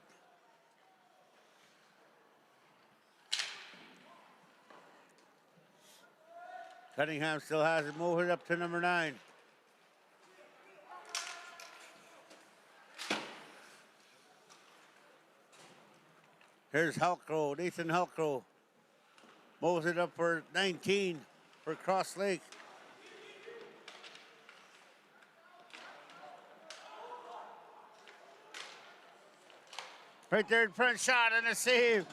Cunningham still has it. Move it up to number 9. Here's Halcrow, Nathan Halcrow. Moves it up for 19 for Cross Lake. Right there in front, shot and a save.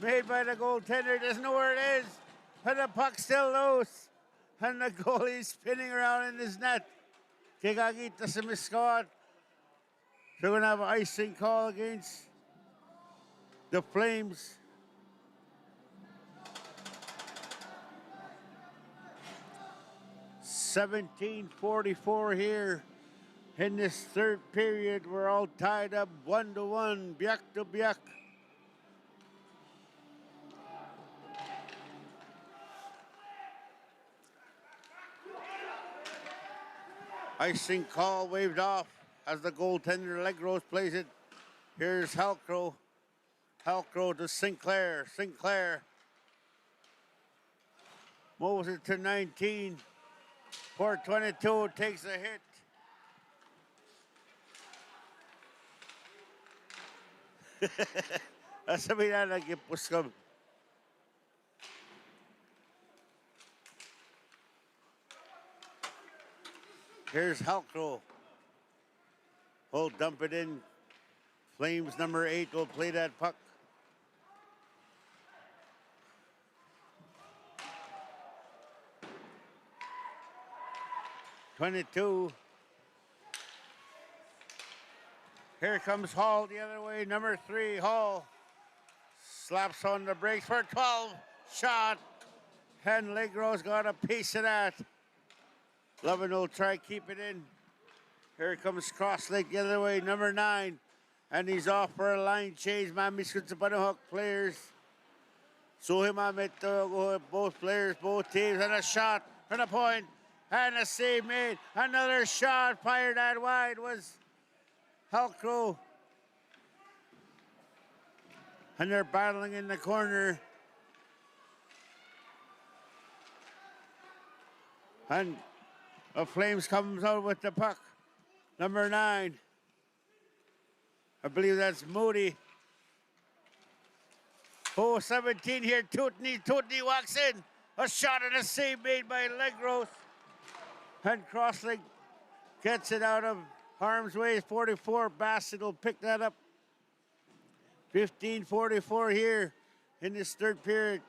Made by the goaltender, doesn't know where it is. And the puck's still loose. And the goalie's spinning around in his net. Kikakita sa Miscot. So we're going to have an icing call against the Flames. $17:44 here in this third period. We're all tied up 1-1, biak to biak. Icing call waved off as the goaltender Legros plays it. Here's Halcrow. Halcrow to Sinclair. Sinclair moves it to 19. 422 takes a hit. Sabi na nag-ipuskam. Here's Halcrow. He'll dump it in. Flames number 8 will play that puck. .22. Here comes Hall the other way. Number 3, Hall. Slaps on the brakes for 12. Shot. And Legros got a piece of that. Lovin will try keep it in. Here comes Cross Lake the other way. Number 9. And he's off for a line change. Mamiskut sa Panuhok players. So him both players, both teams. And a shot and a point. And a save made. Another shot fired out wide was Halcrow. And they're battling in the corner. And the Flames comes out with the puck. Number 9. I believe that's Moody. Oh, 17 here. Tootney walks in. A shot and a save made by Legros. And Crossley gets it out of harm's way. 44. Bassett will pick that up. 15:44 here in this third period.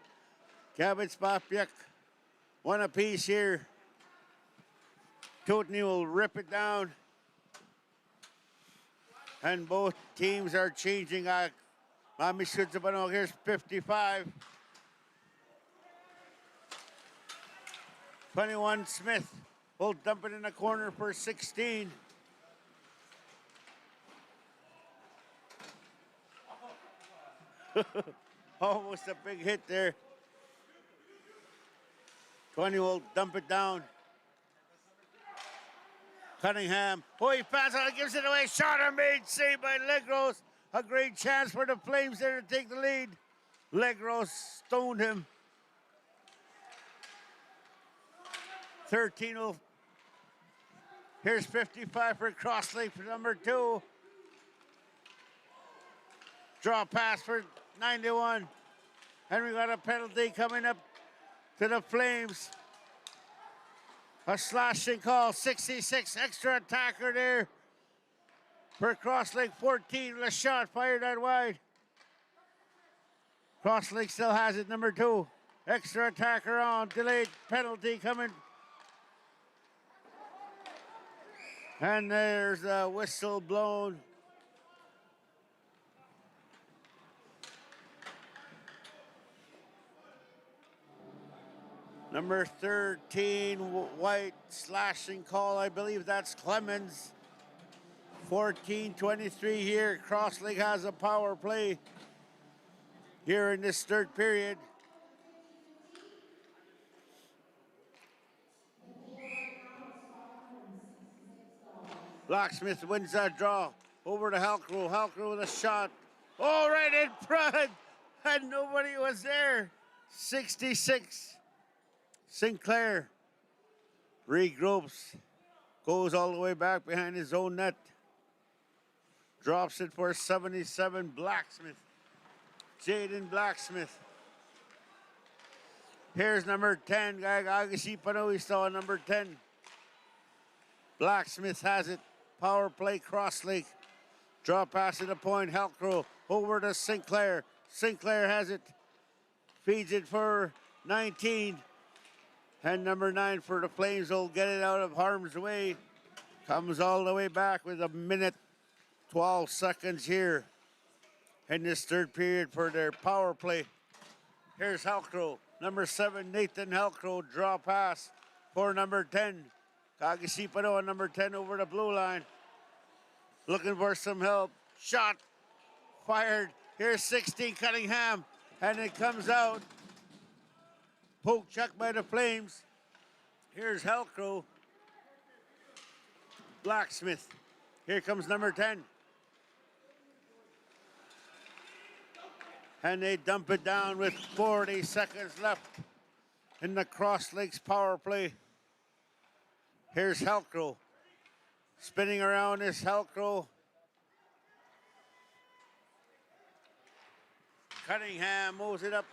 Cabot Spapyak, one apiece here. Tootney will rip it down. And both teams are changing. Mami Shutsabano, here's 55. 21 Smith will dump it in the corner for 16. Almost a big hit there. 20 will dump it down. Cunningham. Oh, he passes out, gives it away. Shot are made, saved by Legros. A great chance for the Flames there to take the lead. Legros stoned him. 13 will. Here's 55 for Crossley for number 2. Draw pass for 91. And we got a penalty coming up to the Flames. A slashing call, 66, extra attacker there for Crosslake. 14 with a shot fired out wide. Crosslake still has it, number 2. Extra attacker on, delayed penalty coming. And there's a whistle blown. Number 13, White, slashing call. I believe that's Clemens. 14:23 here. Crosslake has a power play here in this third period. Blacksmith wins that draw. Over to Halcrow. Halcrow with a shot. Oh, right in front. And nobody was there. 66. Sinclair regroups, goes all the way back behind his own net, drops it for 77. Blacksmith, Jaden Blacksmith. Here's number 10, Agasi Panoy saw number 10. Blacksmith has it, power play Crosslake, draw pass to the point, Halcrow over to Sinclair. Sinclair has it, feeds it for 19. And number 9 for the Flames will get it out of harm's way. Comes all the way back with a minute 12 seconds here in this third period for their power play. Here's Halcrow. Number 7, Nathan Halcrow, draw pass for number 10. Kagisipano, number 10 over the blue line. Looking for some help. Shot fired. Here's 16, Cunningham. And it comes out. Poke check by the Flames. Here's Halcrow. Blacksmith. Here comes number 10. And they dump it down with 40 seconds left in the Cross Lakes power play. Here's Halcrow. Spinning around is Halcrow. Cunningham moves it up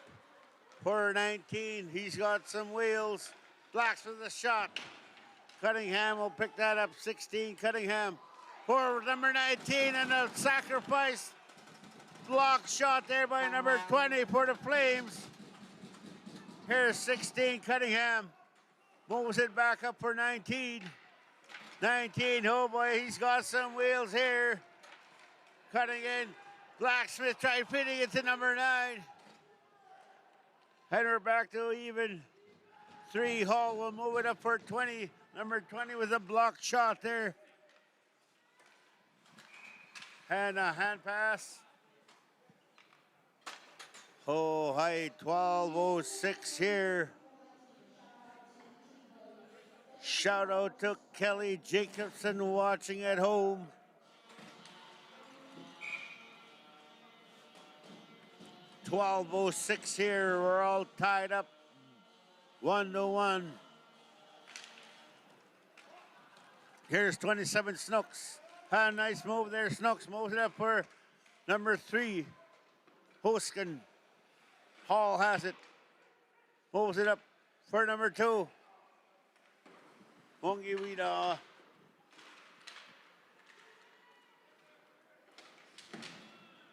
for 19. He's got some wheels. Blacks with a shot. Cunningham will pick that up. 16, Cunningham. For number 19 and a sacrifice. Block shot there by number 20 for the Flames. Here's 16, Cunningham. Moves it back up for 19. 19, oh boy, he's got some wheels here. Cutting in. Blacksmith tried fitting it to number 9. And we're back to even 3. Hall will move it up for 20. Number 20 with a blocked shot there. And a hand pass. Oh, high 12:06 here. Shout out to Kelly Jacobson watching at home. $12:06 here. We're all tied up 1-1. Here's 27 Snooks. A nice move there. Snooks moves it up for number 3. Hoskin. Hall has it. Moves it up for number 2. Wongiwida.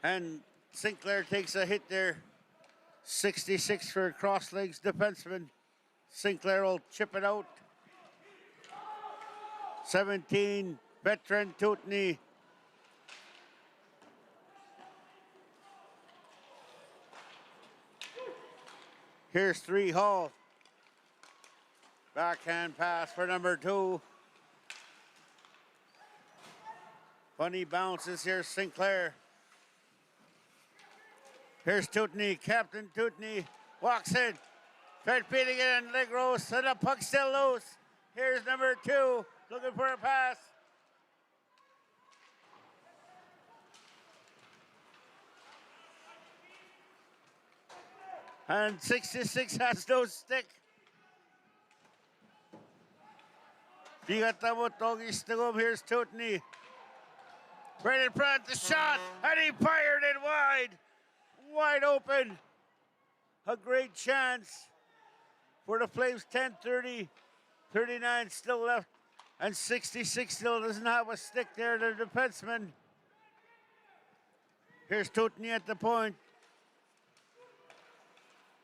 And Sinclair takes a hit there. 66 for cross legs defenseman. Sinclair will chip it out. 17, veteran Tutney. Here's 3, Hall. Backhand pass for number 2. Funny bounces here, Sinclair. Here's Tutney, Captain Tutney. Walks in. Fed feeding it in, leg roast, and the puck still loose. Here's number 2, looking for a pass. And 66 has no stick. Bigata mo togis tagom. Here's Tutney. Right in front, the shot, and he fired it wide. Wide open. A great chance for the Flames. 10:30, 39 still left, and 66 still doesn't have a stick there, the defenseman. Here's Tutney at the point.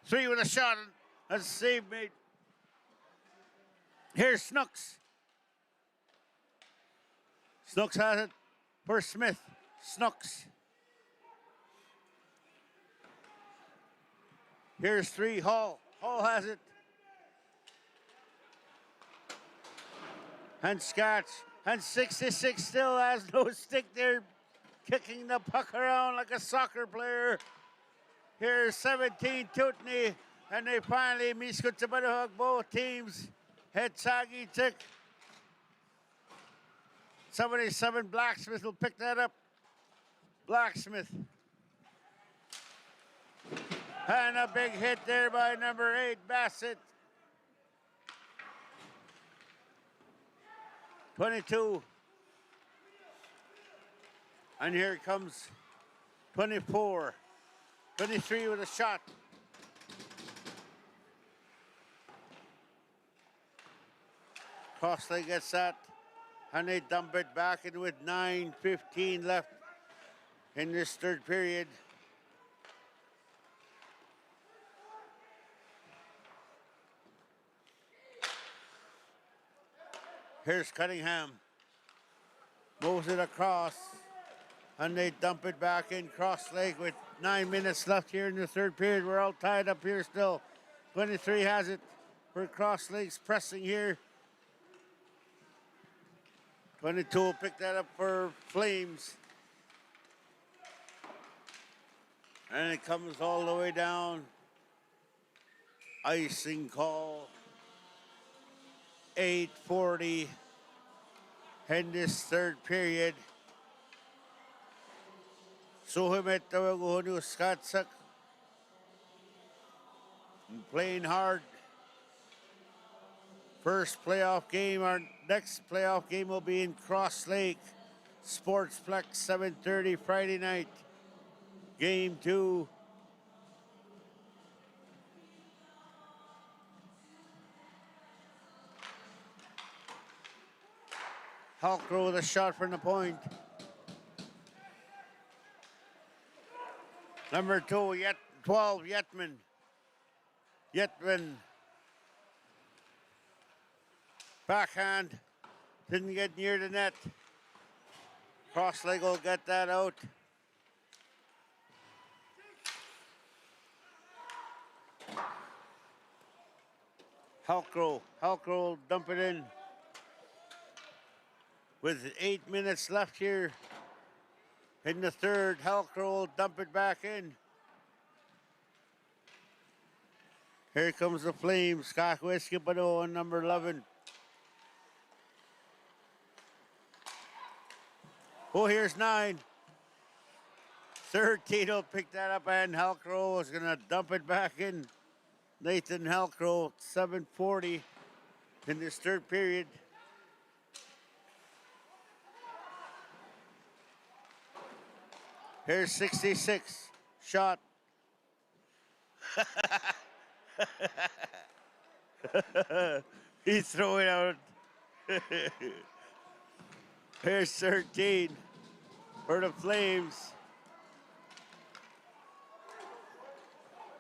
3 with a shot. That's a save made. Here's Snooks. Snooks has it for Smith. Snooks. Here's 3, Hall. Hall has it. And Scotch. And 66 still has no stick there, kicking the puck around like a soccer player. Here's 17, Tutney. And they finally, Miskutsabaduhug, both teams. Head Sagi tick. 77, Blacksmith will pick that up. Blacksmith. And a big hit there by number 8, Bassett. 22. And here comes 24. 23 with a shot. Crossley gets that. And they dump it back in with 9:15 left in this third period. Here's Cunningham. Moves it across. And they dump it back in cross leg with 9 minutes left here in the third period. We're all tied up here still. 23 has it for cross legs pressing here. 22 will pick that up for Flames. And it comes all the way down. Icing call. 8:40 in this third period. Suhimet Tawaguhunu Skatsak. Playing hard. First playoff game, our next playoff game will be in Cross Lake. Sportsplex, 7:30 Friday night. Game 2. Halkro with a shot from the point. Number 2, 12, Yetman. Yetman. Backhand. Didn't get near the net. Cross leg will get that out. Halkro will dump it in. With 8 minutes left here in the third, Halkro will dump it back in. Here comes the Flames. Scott Weskipado on number 11. Oh, here's 9. 13 will pick that up, and Halkro is going to dump it back in. Nathan Halkro, 7:40 in this third period. Here's 66. Shot. He's throwing out. Here's 13 for the Flames.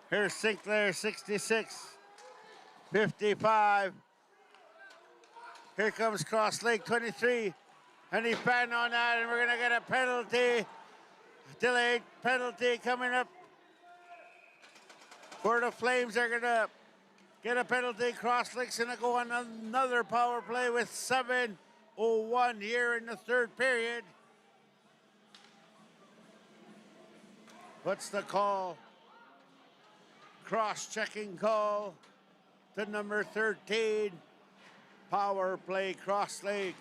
Here's Sinclair, 66, 55. Here comes Cross Lake, 23. And he's batting on that, and we're going to get a penalty. Delayed penalty coming up for the Flames. They're going to get a penalty. Cross Lake's going to go on another power play with 7:01 here in the third period. What's the call? Cross-checking call to number 13. Power play, Cross Lake.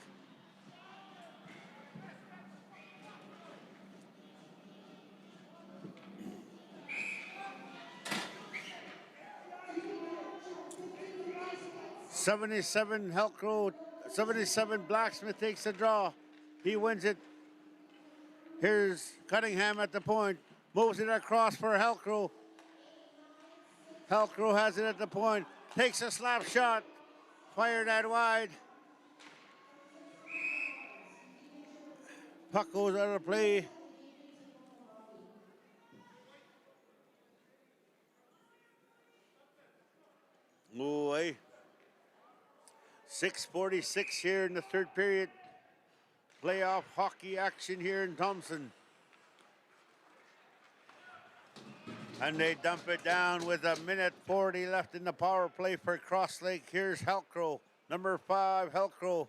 '77 Helcrow, 77 Blacksmith takes the draw. He wins it. Here's Cunningham at the point. Moves it across for Helcrow. Helcrow has it at the point. Takes a slap shot. Fired that wide. Puck goes out of play. Away. 6:46 here in the third period. Playoff hockey action here in Thompson. And they dump it down with 1:40 left in the power play for Cross Lake. Here's Helcrow, number 5, Helcrow.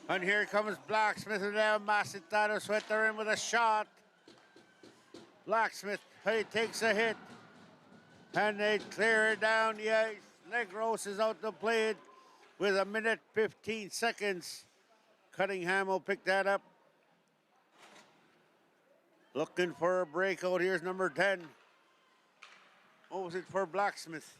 And here comes Blacksmith and now Masitano Sweater in with a shot. Blacksmith, he takes a hit. And they clear it down the ice. Legros is out to play it with 1:15. Cunningham will pick that up. Looking for a breakout. Here's number 10. Moves it for Blacksmith.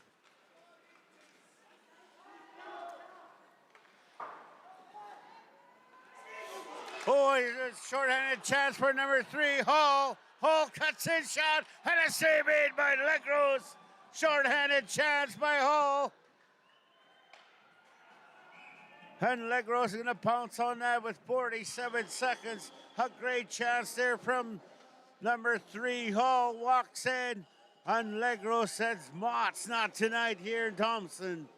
Oh, here's a shorthanded chance for number 3, Hall. Hall cuts in shot and a save made by Legros. Shorthanded chance by Hall. And Legros is going to pounce on that with 47 seconds. A great chance there from number 3, Hall walks in. And Legros says, Mott's not tonight here in Thompson.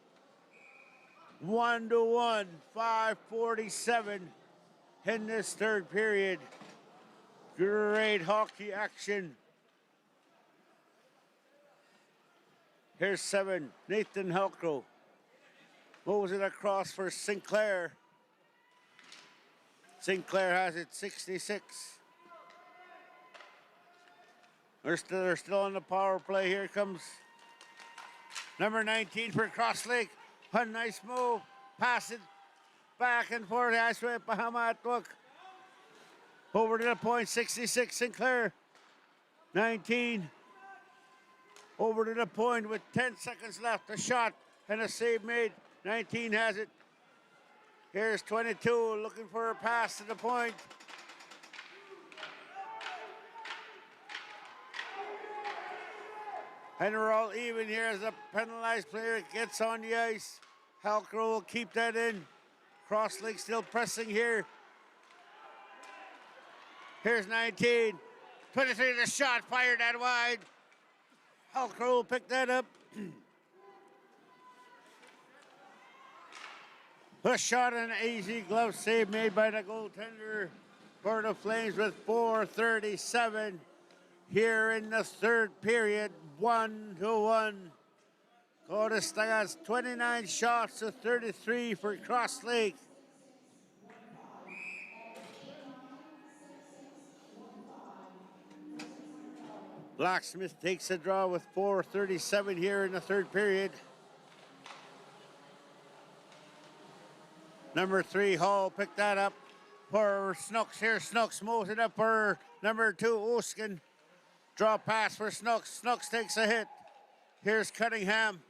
1-1, 5:47 in this third period. Great hockey action. Here's 7, Nathan Helcrow. Moves it across for Sinclair. Sinclair has it, 66. They're still on the power play. Here comes number 19 for Cross Lake. A nice move. Pass it back and forth. Asway Pahamatwak. Over to the point, 66, Sinclair. 19. Over to the point with 10 seconds left. A shot and a save made. 19 has it. Here's 22 looking for a pass to the point. And we're all even here as the penalized player gets on the ice. Helcrow will keep that in. Cross Lake still pressing here. Here's 19. 23, the shot fired that wide. Helcrow will pick that up. A shot and an easy glove save made by the goaltender for the Flames with 4:37 here in the third period. 1-1. Codastagas 29 shots to 33 for Cross Lake. Blacksmith takes a draw with 4:37 here in the third period. Number 3, Hall, picked that up for Snooks. Here, Snooks moves it up for number 2, Oskin. Draw pass for Snooks. Snooks takes a hit. Here's Cunningham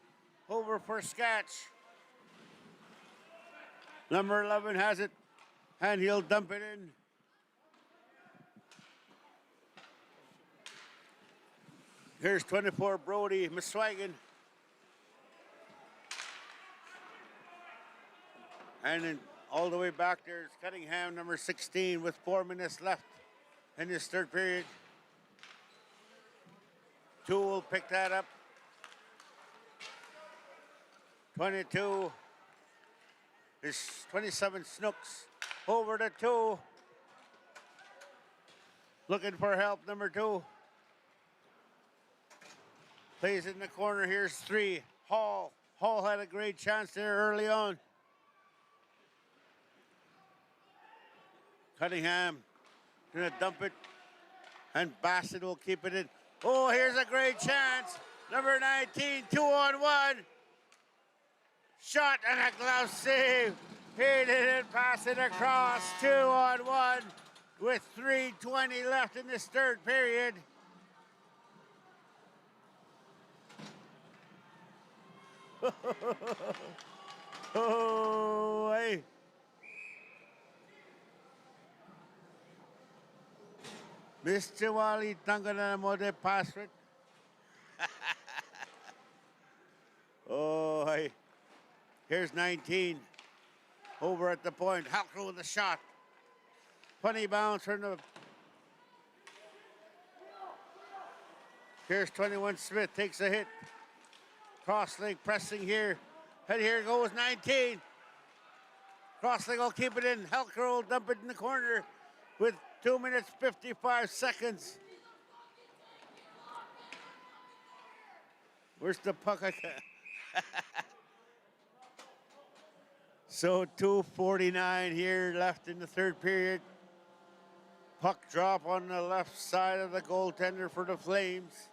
over for Sketch. Number 11 has it, and he'll dump it in. Here's 24 Brody Miswagon. And then all the way back there's Cunningham, number 16, with 4 minutes left in this third period. Two will pick that up. 22 is 27 Snooks. Over to 2. Looking for help, number 2. Plays in the corner. Here's 3. Hall. Hall had a great chance there early on. Cunningham gonna dump it, and Bassett will keep it in. Oh, here's a great chance. Number 19, 2-on-1. Shot and a glove save. He didn't pass it across. 2-on-1 with 3:20 left in this third period. Oh, hey. Mr. Wally Tangana mo de password. Oh, hey. Here's 19. Over at the point. Halkro with the shot. Funny bounce from the. Here's 21 Smith. Takes a hit. Crosslink pressing here. And here goes 19. Crosslink will keep it in. Halkro will dump it in the corner with 2 minutes 55 seconds. Where's the puck? So 2:49 here left in the third period. Puck drop on the left side of the goaltender for the Flames.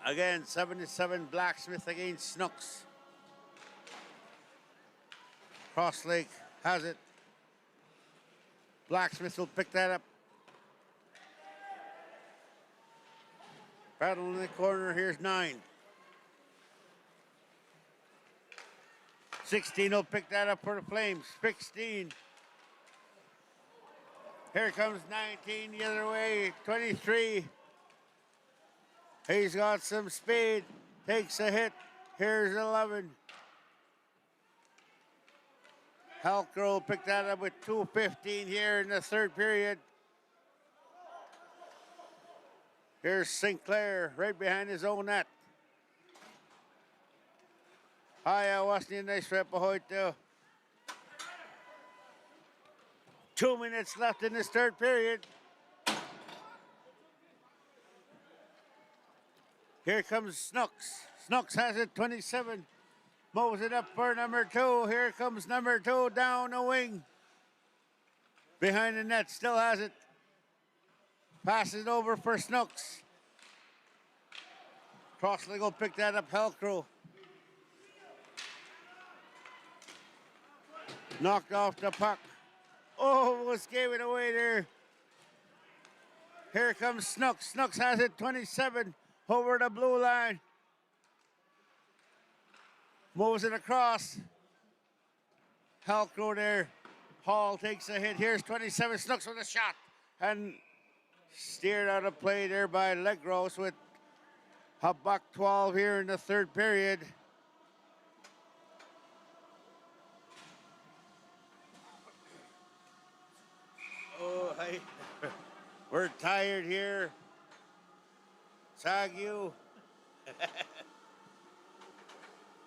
Again, 77 Blacksmith against Snooks. Crosslake has it. Blacksmith will pick that up. Battle in the corner. Here's 9. 16 will pick that up for the Flames. 16. Here comes 19 the other way. 23. He's got some speed. Takes a hit. Here's 11. Halkro will pick that up with 2:15 here in the third period. Here's Sinclair right behind his own net. Hi, wasn't nice rep ahoy too. 2 minutes left in this third period. Here comes Snooks. Snooks has it, 27. Moves it up for number 2. Here comes number 2 down the wing. Behind the net, still has it. Passes it over for Snooks. Crossley will pick that up, Halkro. Knocked off the puck. Oh, almost gave it away there. Here comes Snooks. Snooks has it, 27. Over the blue line. Moves it across. Halkro there. Hall takes a hit. Here's 27 Snooks with a shot. And steered out of play there by Legros with a $1.12 here in the third period. Oh, hey. We're tired here. Sagyu.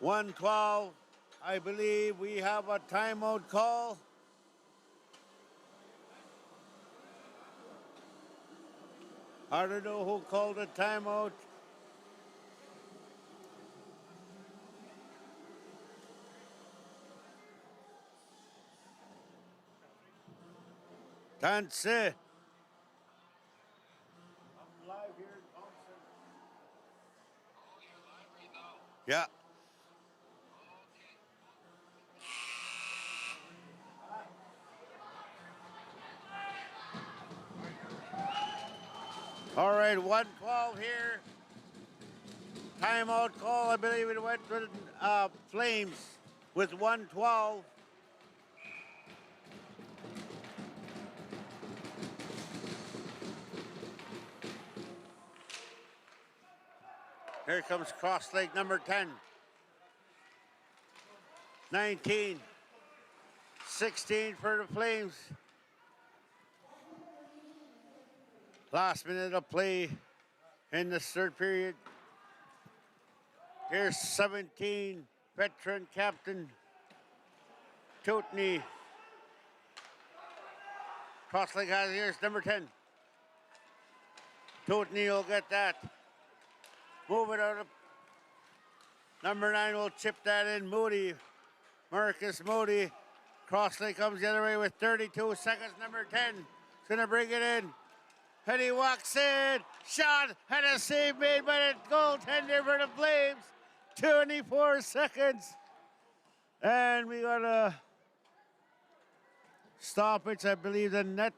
1:12. I believe we have a timeout call. I don't know who called a timeout. Tanse. I'm live here in Thompson. Yeah. All right, 1:12 here. Timeout call. I believe it went to Flames with 1:12. Here comes cross leg number 10. 19. 16 for the Flames. Last minute of play in the third period. Here's 17, veteran captain Totney. Cross leg has here's number 10. Totney will get that. Move it out of number 9 will chip that in. Moody. Marcus Moody. Cross leg comes the other way with 32 seconds. Number 10 is going to bring it in. And he walks in. Shot. And a save made by the goaltender for the Flames. 24 seconds. And we got a stoppage, I believe, the net.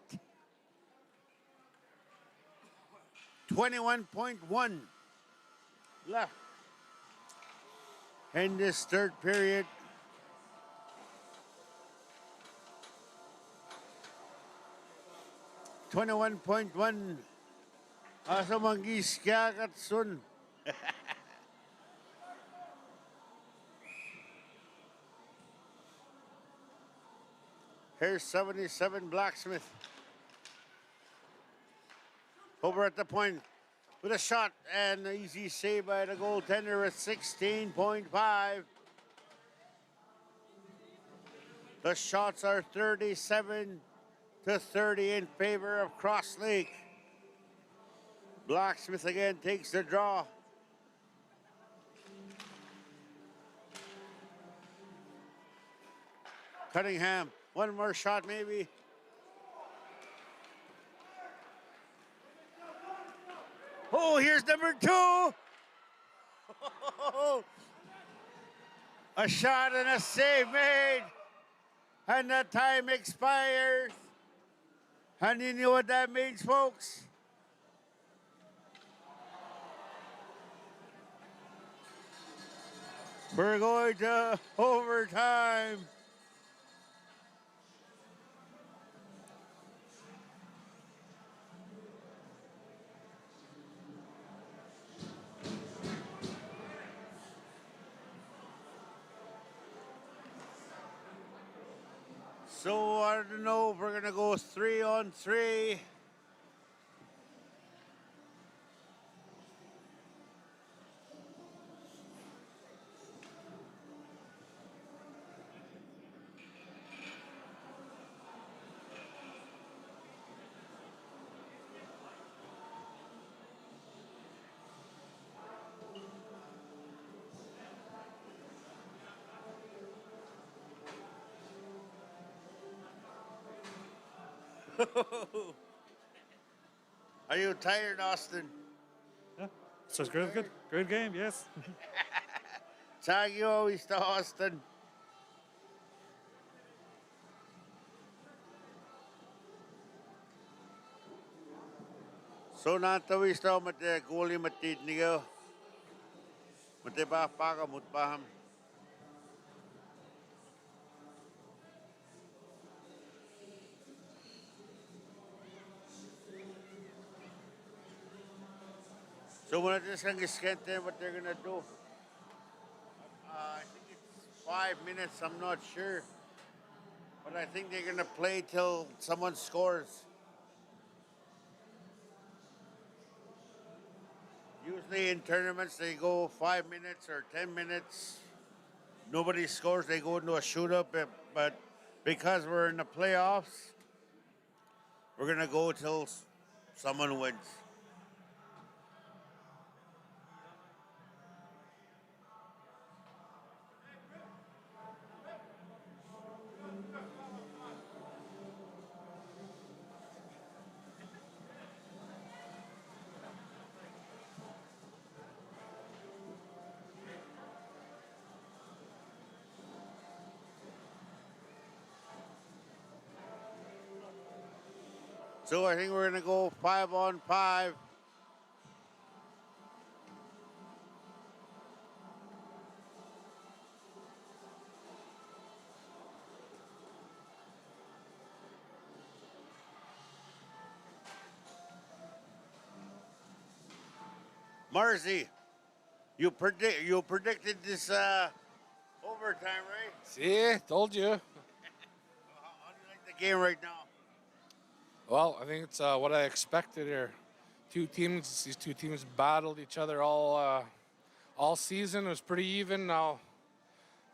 21.1 left in this third period. $21.1. Asa manggis kaya katsun. Here's 77 Blacksmith. Over at the point with a shot and an easy save by the goaltender at 16.5. The shots are 37 to 30 in favor of Cross Lake. Blacksmith again takes the draw. Cunningham, one more shot maybe. Oh, here's number 2. A shot and a save made. And the time expires. And you know what that means, folks? We're going to overtime. So I don't know if we're gonna go 3-on-3. Are you tired, Austin?
Yeah, so it's great, good, great game. Yes.
Thank you always to Austin. So nantawi sto mate goalie matid niyo. Mate ba pa ka mutpaham. So when this thing is skente, what they're gonna do? I think it's 5 minutes. I'm not sure, but I think they're gonna play till someone scores. Usually in tournaments they go 5 minutes or 10 minutes. Nobody scores. They go into a shootout, but because we're in the playoffs, we're gonna go till someone wins. So I think we're gonna go 5-on-5. Marzi You predicted this overtime, right?
See, told you.
How do you like the game right now?
Well, I think it's what I expected here. These two teams battled each other all season. It was pretty even. Now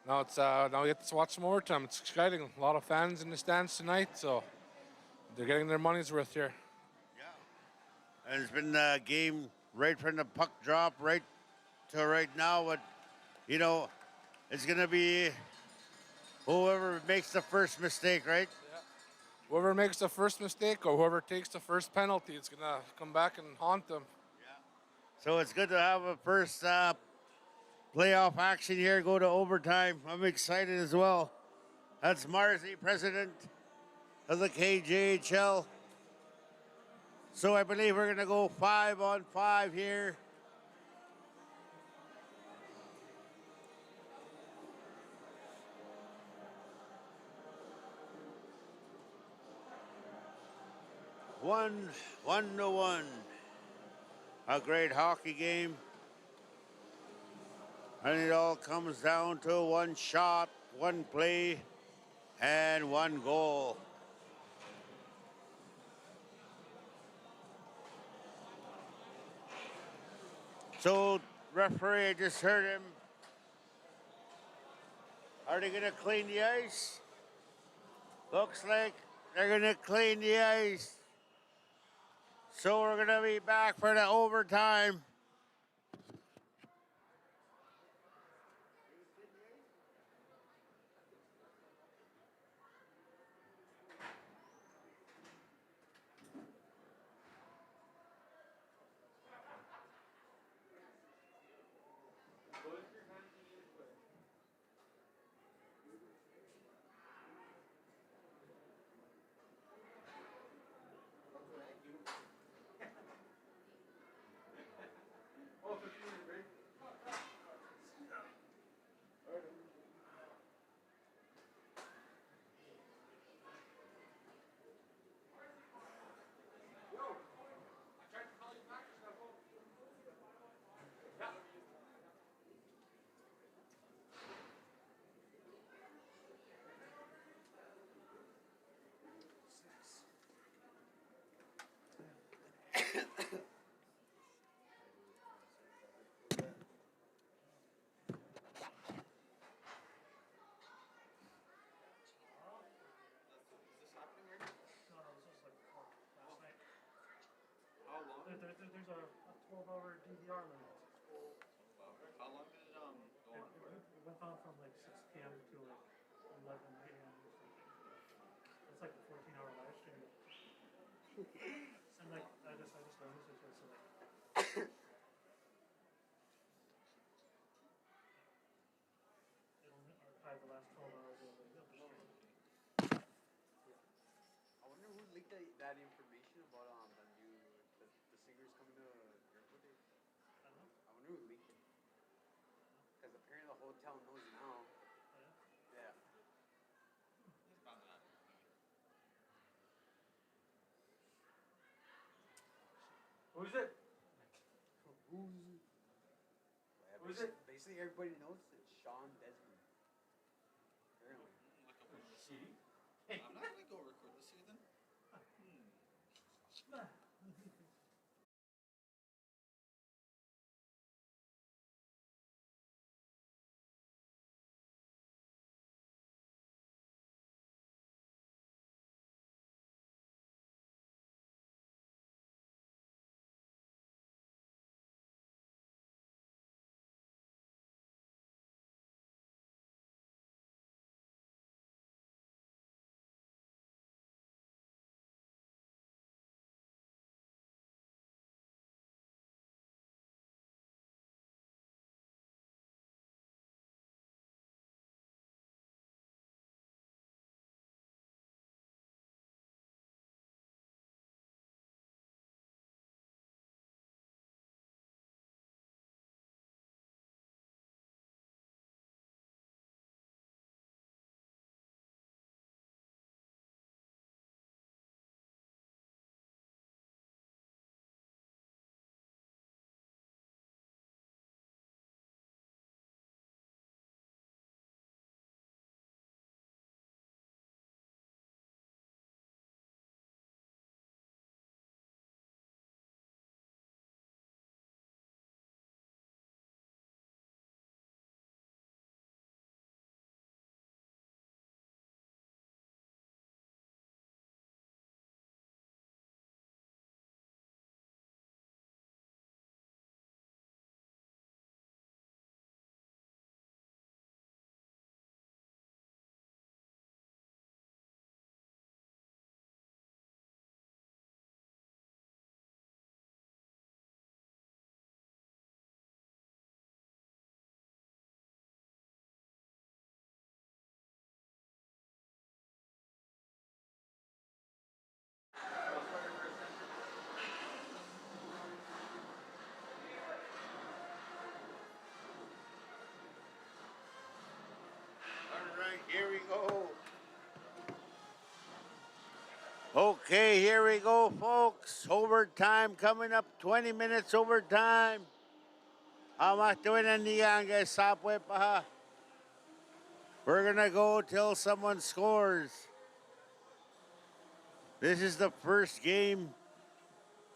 we get to watch some overtime. It's exciting. A lot of fans in the stands tonight, so they're getting their money's worth here.
Yeah. And it's been a game right from the puck drop right to right now. But you know, it's gonna be whoever makes the first mistake, right?
Whoever makes the first mistake or whoever takes the first penalty, it's gonna come back and haunt them.
So it's good to have a first playoff action here. Go to overtime. I'm excited as well. That's Marzi, president of the KJHL. So I believe we're gonna go 5-on-5 here. One to one. A great hockey game. And it all comes down to one shot, one play, and one goal. So, referee, I just heard him. Are they going to clean the ice? Looks like they're going to clean the ice. So, we're going to be back for the overtime.
There's a 12-hour DVR limit.
How long did it go on for?
It went on from like 6 p.m. to like 11 a.m. or something. It's like a 14-hour live stream. And like I just noticed it so like it'll archive the last 12 hours of the stream.
I wonder who leaked that information about the singers coming to Airport Day.
I don't know.
I wonder who leaked it. Because apparently the hotel knows now.
Oh, yeah?
Yeah.
It's bound to happen.
Who's it?
Who's it? Basically, everybody knows it's Sean Desmond. Apparently.
I'm not gonna go record this here then.
Okay, here we go, folks. Overtime coming up. 20 minutes overtime. Tuwin nandiyan guys, sapwe pa ha. We're gonna go till someone scores. This is the first game.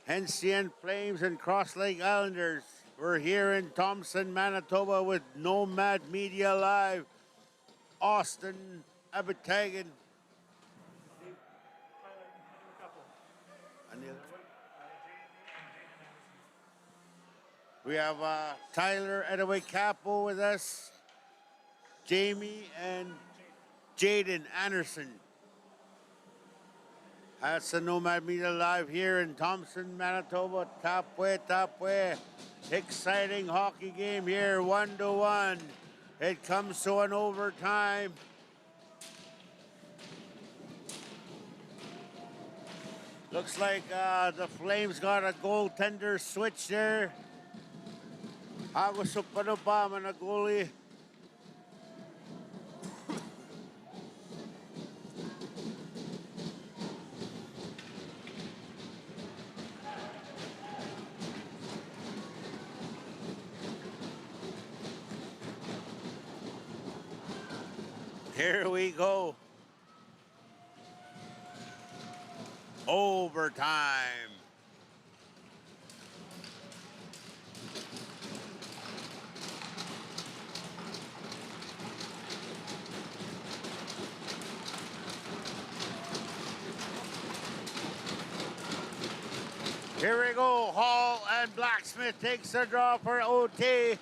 NCN Flames and Cross Lake Islanders. We're here in Thompson, Manitoba with Nomad Media Live. Austin Abitagan. And the other one? We have Tyler Edaway Capo with us, Jamie and Jaden Anderson. That's the Nomad Media Live here in Thompson, Manitoba. Tapwe. Exciting hockey game here, 1-1. It comes to an overtime. Looks like the Flames got a goaltender switch there. Agos Panopama na goalie. Here we go. Overtime. Here we go. Hall and Blacksmith takes the draw for OT.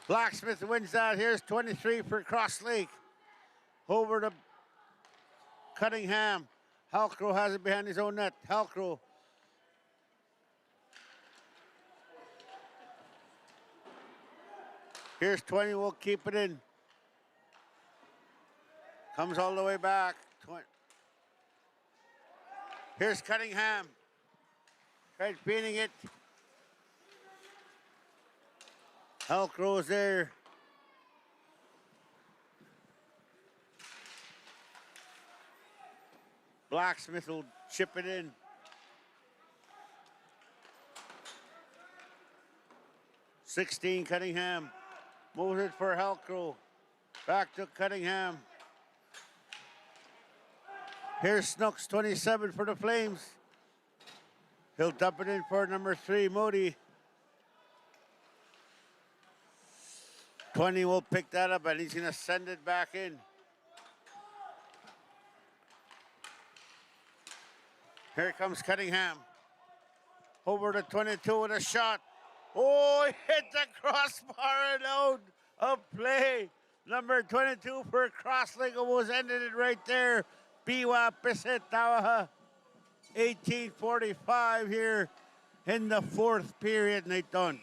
Blacksmith wins that. Here's 23 for Cross Lake. Over to Cunningham. Halcrow has it behind his own net. Halcrow. Here's 20. We'll keep it in. Comes all the way back. 20. Here's Cunningham. Right, painting it. Halcrow's there. Blacksmith will chip it in. (16) Cunningham. Moves it for Halcrow. Back to Cunningham. Here's Snooks, 27 for the Flames. He'll dump it in for number 3, Modi. 20 will pick that up and he's going to send it back in. Here comes Cunningham. Over to 22 with a shot. Oh, he hit the crossbar and out of play. Number 22 for Cross Lake almost ended it right there. Biwa Pisit Tawaha. 18:45 here in the fourth period, Nathan.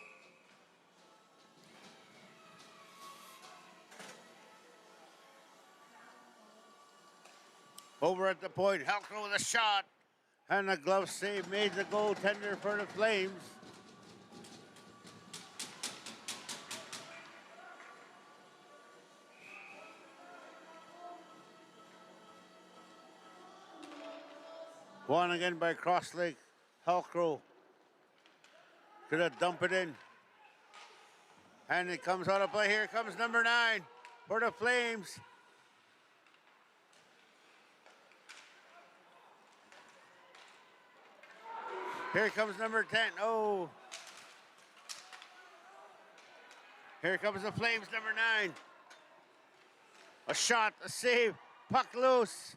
Over at the point, Halcrow with a shot. And a glove save made the goaltender for the Flames. Won again by Cross Lake. Halcrow. Gonna dump it in. And it comes out of play. Here comes number 9 for the Flames. Here comes number 10. Oh. Here comes the Flames, number 9. A shot, a save, puck loose.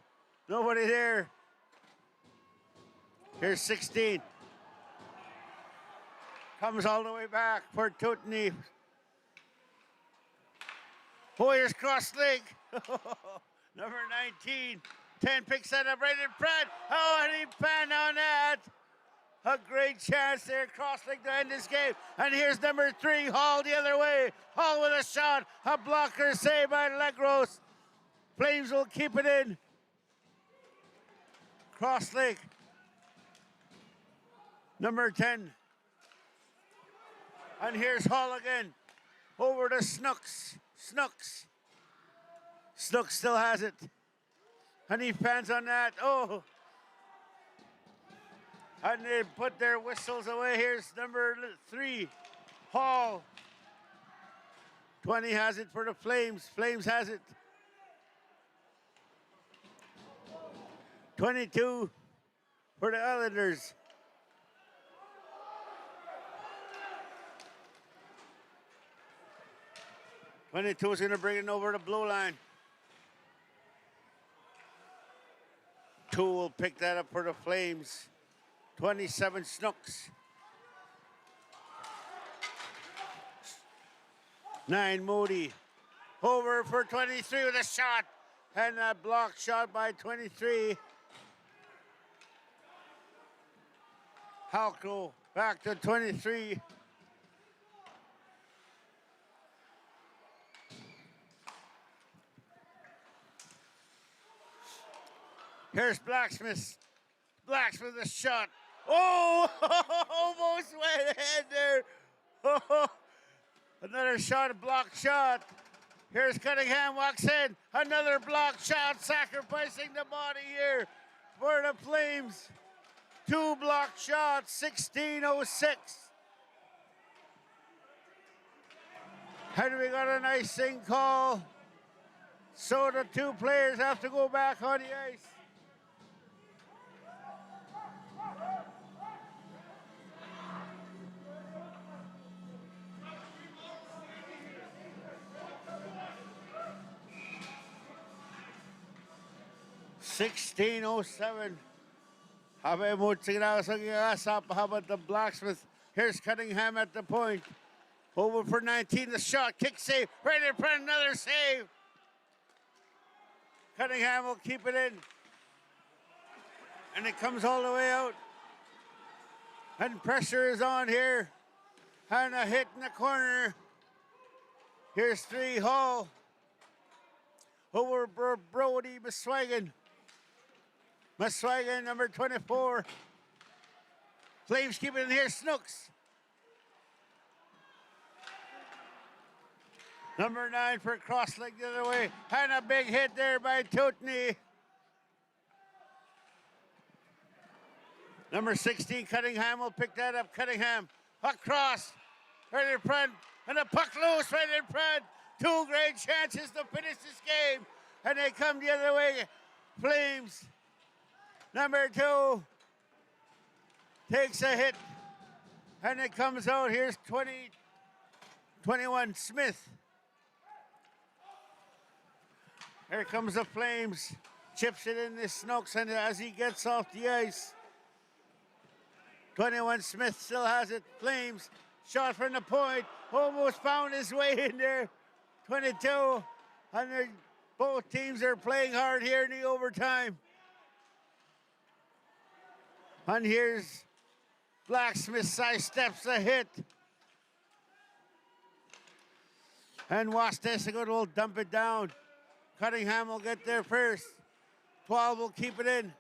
Nobody there. Here's 16. Comes all the way back for Tutney. Oh, here's Cross Lake. Number 19. 10 picks that up right in front. Oh, and he panned on that. A great chance there, Cross Lake to end this game. And here's number 3, Hall the other way. Hall with a shot. A blocker save by Legros. Flames will keep it in. Cross Lake. Number 10. And here's Hall again. Over to Snooks. Snooks still has it. Honey fans on that. Oh. And they put their whistles away. Here's number 3, Hall. 20 has it for the Flames. Flames has it. 22 for the Islanders. '22 is going to bring it over the blue line. 2 will pick that up for the Flames. 27 Snooks. 9 Moody. Over for 23 with a shot. And a block shot by 23. Halko back to 23. Here's Blacksmith. Blacksmith with a shot. Oh, almost went ahead there. Oh, another shot, a block shot. Here's Cunningham, walks in. Another block shot, sacrificing the body here for the Flames. 2 block shots, 16:06. And we got an icing call. So the 2 players have to go back on the ice. $16:07. How about the Blacksmith? Here's Cunningham at the point. Over for 19, the shot, kick save, right in front, another save. Cunningham will keep it in. And it comes all the way out. And pressure is on here. And a hit in the corner. Here's 3, Hall. Over for Brody Maswagan. Maswagan, number 24. Flames keep it in here, Snooks. Number 9 for cross-leg the other way. And a big hit there by Tootney. Number 16, Cunningham will pick that up. Cunningham, across, right in front, and a puck loose right in front. 2 great chances to finish this game. And they come the other way. Flames. Number 2 takes a hit, and it comes out. Here's 21 Smith. Here comes the Flames. Chips it in the Snooks, and as he gets off the ice, 21 Smith still has it. Flames, shot from the point, almost found his way in there. 22, and both teams are playing hard here in the overtime. And here's Blacksmith, sidesteps a hit. And Wastesigot will dump it down. Cunningham will get there first. 12 will keep it in.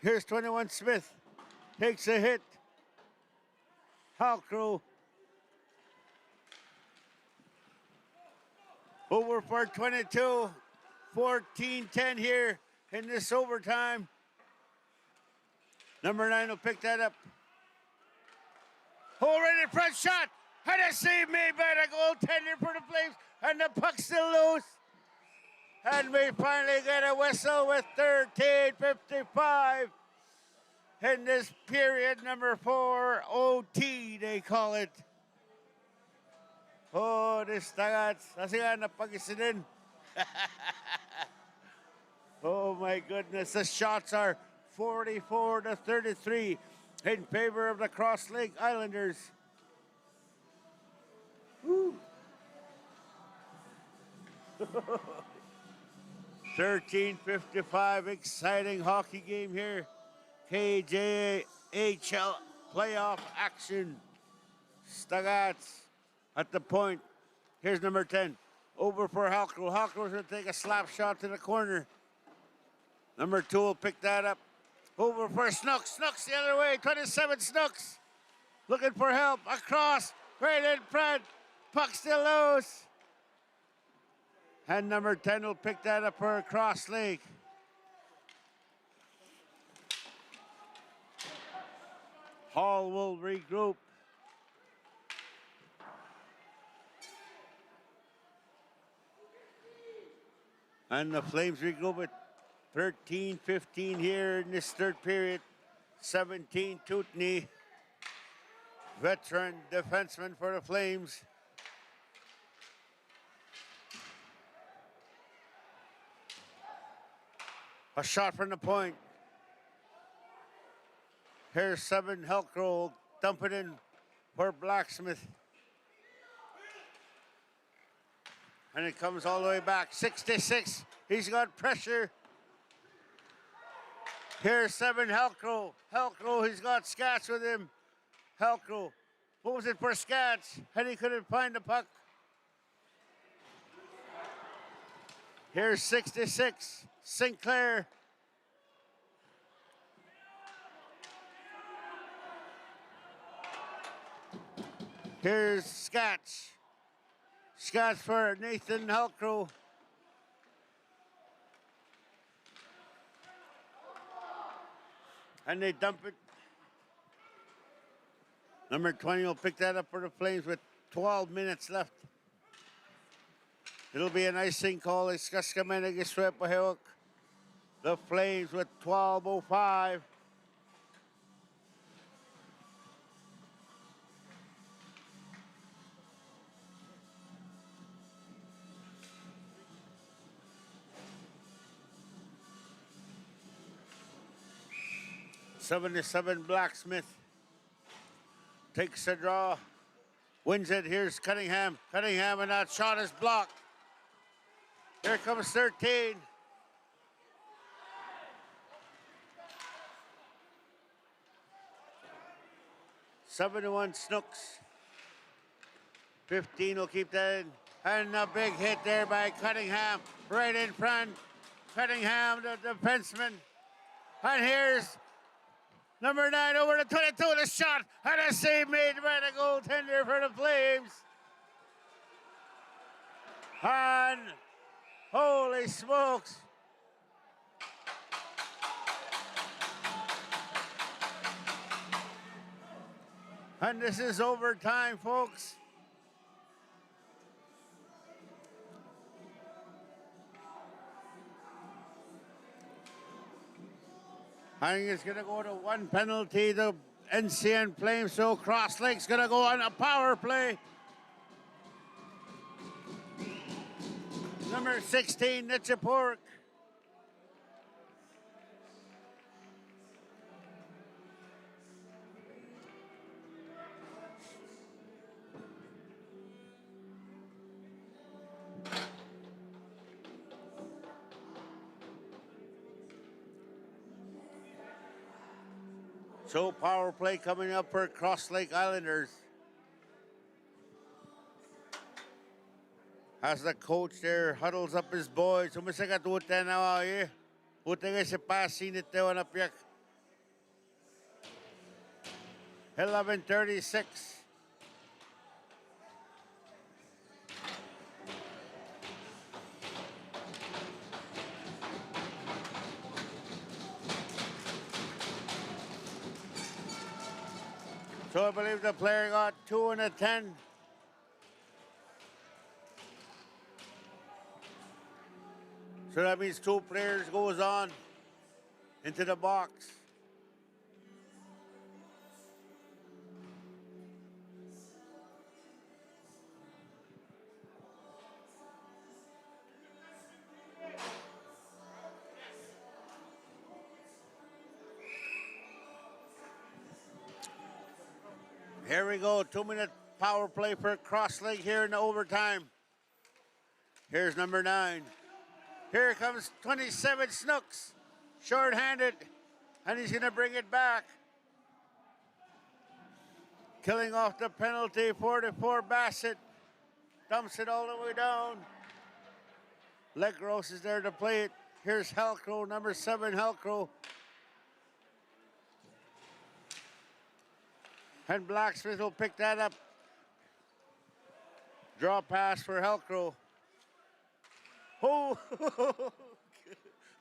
Here's 21 Smith. Takes a hit. Halcrow. Over for 22. 14-10 here in this overtime. Number 9 will pick that up. Oh, right in front, shot. And a save made by the goaltender for the Flames. And the puck's still loose. And we finally get a whistle with 13:55 in this period, number 4, OT, they call it. Oh, this tagats. Kasi nga, napag-isinin. Oh my goodness, the shots are 44-33 in favor of the Cross Lake Islanders. Woo. 13:55, exciting hockey game here. KJHL playoff action. Stagats at the point. Here's number 10. Over for Halcrow. Halcrow's going to take a slap shot to the corner. Number 2 will pick that up. Over for Snooks. Snooks the other way. 27 Snooks. Looking for help. Across. Right in front. Puck still loose. And number 10 will pick that up for a cross leg. Hall will regroup. And the Flames regroup at 13-15 here in this third period. 17 Tutney, veteran defenseman for the Flames. A shot from the point. Here's 7 Helcrow, dump it in for Blacksmith. And it comes all the way back. 66. He's got pressure. Here's 7 Helcrow. Helcrow, he's got Scats with him. Helcrow moves it for Scats, and he couldn't find the puck. Here's 66. Sinclair. Here's Scats. Scats for Nathan Helcrow. And they dump it. Number 20 will pick that up for the Flames with 12 minutes left. It'll be an icing call. It's Kaskamen Giswep Pahewak. The Flames with 12:05. '77 Blacksmith takes a draw, wins it. Here's Cunningham. Cunningham, and that shot is blocked. Here comes 13. '71 Snooks. 15 will keep that in. And a big hit there by Cunningham, right in front. Cunningham, the defenseman. And here's number 9 over to 22, the shot, and a save made by the goaltender for the Flames. And holy smokes. And this is overtime, folks. I think it's going to go to one penalty. The NCN Flames, so Crosslake's going to go on a power play. Number 16, Nitchapurk. So power play coming up for Cross Lake Islanders. As the coach there huddles up his boys. Sumisagat uta na ay. Uta nga si passing it na napiyak. 11:36. So I believe the player got 2 and a 10. So that means 2 players goes on into the box. Here we go, 2-minute power play for Cross Lake here in the overtime. Here's number 9. Here comes 27 Snooks, short-handed, and he's gonna bring it back. Killing off the penalty, 44 Bassett. Dumps it all the way down. Legros is there to play it. Here's Helcrow, number 7 Helcrow. And Blacksmith will pick that up. Draw pass for Helcrow. Oh,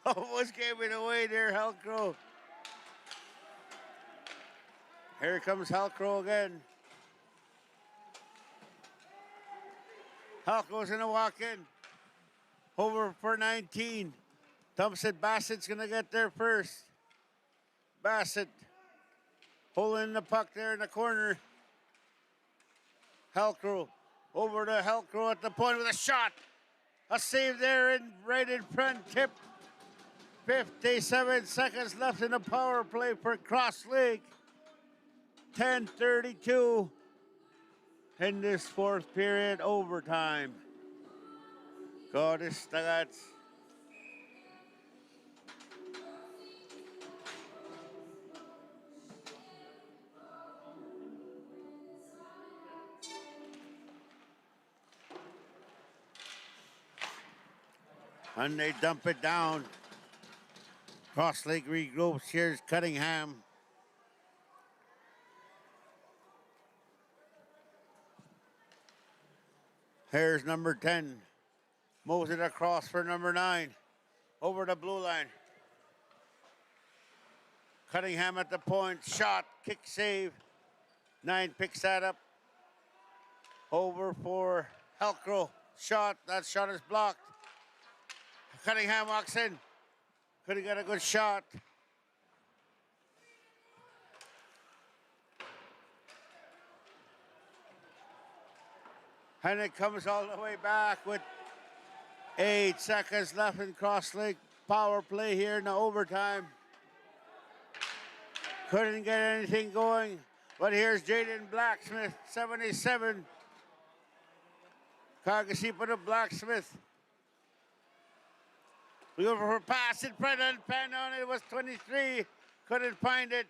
almost gave it away there, Halcrow. Here comes Halcrow again. Halcrow's gonna walk in. Over for 19. Thompson Bassett's gonna get there first. Bassett holding the puck there in the corner. Halcrow over to Halcrow at the point with a shot. A save there in right in front. Tip. 57 seconds left in the power play for Cross Lake. 10:32 in this fourth period overtime. Goddess Tagats. And they dump it down. Cross Lake regroups. Here's Cunningham. Here's number 10. Moves it across for number 9. Over the blue line. Cunningham at the point. Shot. Kick save. 9 picks that up. Over for Halcrow. Shot. That shot is blocked. Cunningham walks in. Couldn't get a good shot. And it comes all the way back with 8 seconds left in Cross Lake power play here in the overtime. Couldn't get anything going. But here's Jaden Blacksmith, 77. Kagasi put up Blacksmith. We go for a pass in front and pan on it. It was 23. Couldn't find it.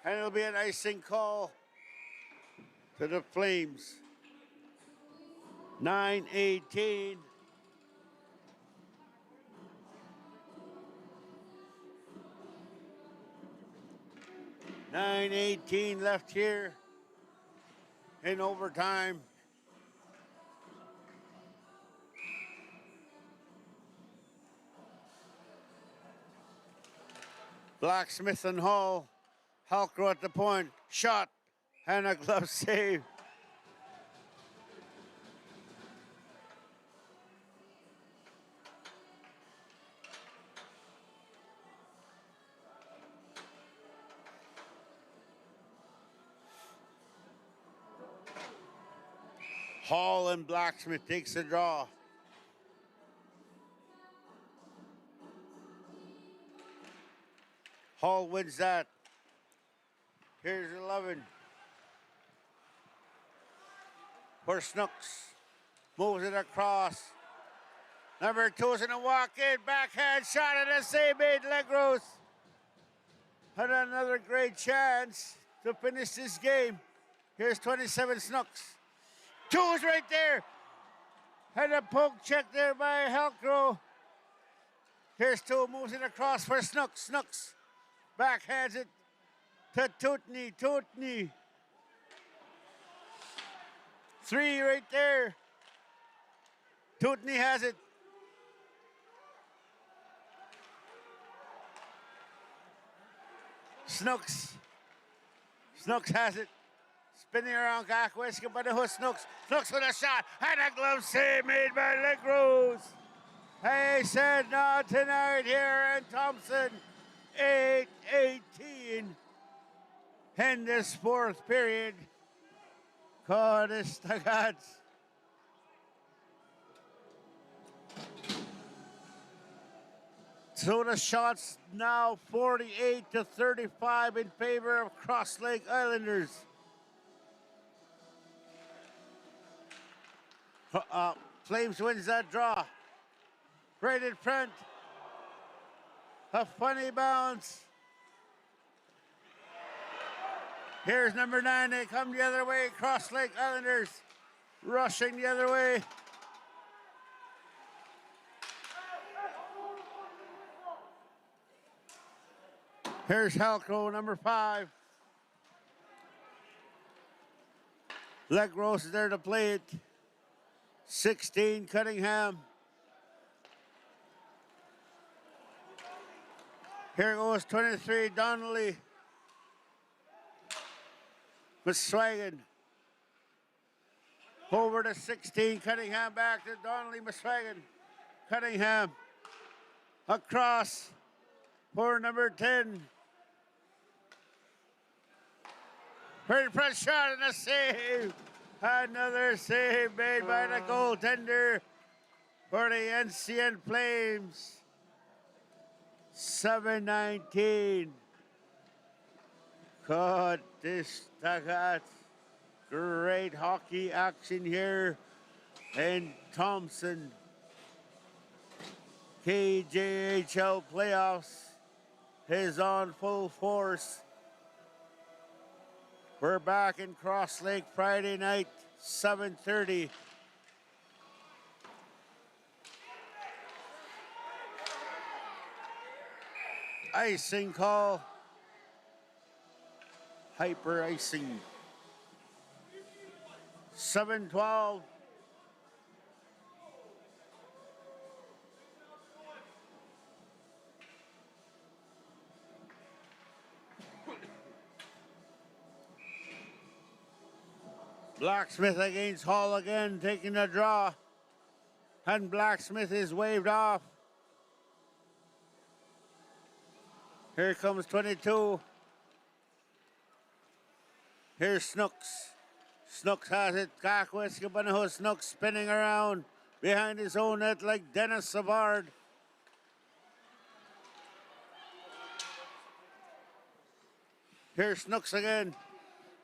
And it'll be an icing call to the Flames. 9:18. $9:18 left here in overtime. Blacksmith and Hall. Halcrow at the point. Shot. And a glove save. Hall and Blacksmith takes the draw. Hall wins that. Here's 11. For Snooks. Moves it across. Number 2's gonna walk in. Backhand shot and a save made. Legros had another great chance to finish this game. Here's 27 Snooks. 2's right there. Had a poke check there by Halcrow. Here's 2, moves it across for Snooks. Snooks backhands it to Tootney. Tootney. 3 right there. Tootney has it. Snooks. Snooks has it. Spinning around Gakweska, but it was Snooks. Snooks with a shot and a glove save made by Legros. Hey, said not tonight here in Thompson. 8:18 in this fourth period. Kodistagats. So the shots now 48-35 in favor of Cross Lake Islanders. Flames wins that draw. Right in front. A funny bounce. Here's number 9. They come the other way. Cross Lake Islanders rushing the other way. Here's Halcrow, number 5. Legros is there to play it. 16 Cunningham. Here goes 23 Donnelly. Miswagon. Over to 16 Cunningham, back to Donnelly. Miswagon. Cunningham. Across for number 10. Pretty press shot and a save. Another save made by the goaltender for the NCN Flames. 7-19. God, this got great hockey action here in Thompson. KJHL playoffs is on full force. We're back in Cross Lake Friday night, 7:30. Icing call. Hyper icing. 7-12. Blacksmith against Hall again, taking a draw. And Blacksmith is waved off. Here comes 22. Here's Snooks. Snooks has it. Kakweskibanho. Snooks spinning around behind his own net like Dennis Savard. Here's Snooks again.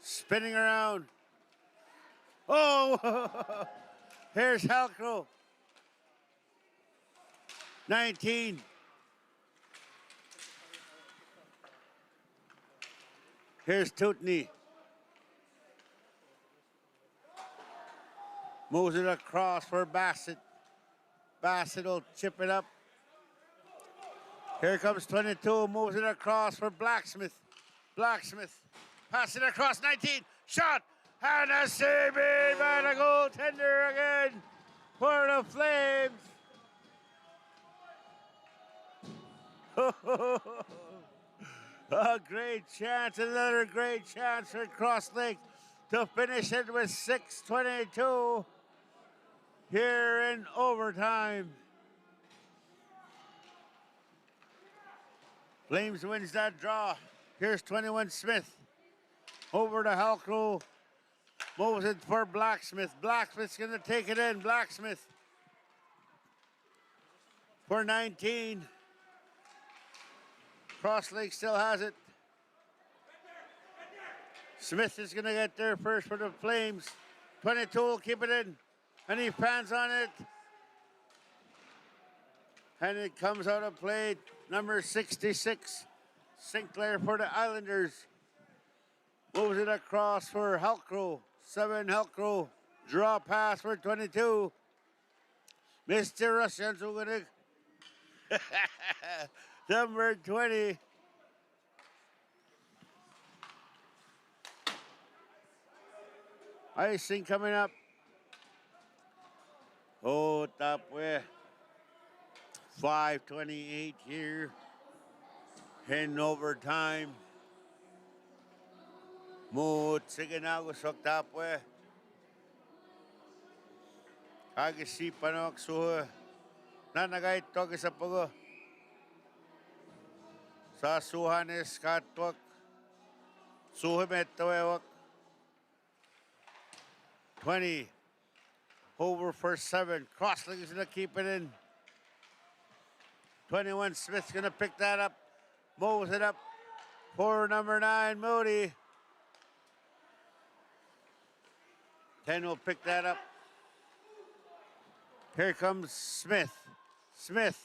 Spinning around. Oh! Here's Halcro. 19. Here's Tootney. Moves it across for Bassett. Bassett will chip it up. Here comes 22. Moves it across for Blacksmith. Blacksmith. Pass it across 19. Shot. And a save made by the goaltender again for the Flames. A great chance, another great chance for Cross Lake to finish it with 6:22 here in overtime. Flames wins that draw. Here's 21 Smith. Over to Halcro. Moves it for Blacksmith. Blacksmith's going to take it in. Blacksmith for 19. Cross Lake still has it. Smith is going to get there first for the Flames. 22 will keep it in. And he pans on it. And it comes out of play. Number 66, Sinclair for the Islanders. Moves it across for Halcro. 7 Halcro. Draw pass for 22. Mr. Russians are going to... Number 20. Icing coming up. Oh, top way. 5:28 here in overtime. Mo sige na gusok tapwe. Kagisipan ako suha. Nanagay to sa pugo. Sa suhanes katwak. Suha metawak. 20. Over for 7. Crossling is going to keep it in. 21 Smith's going to pick that up. Moves it up for number 9, Moody. 10 will pick that up. Here comes Smith. Smith.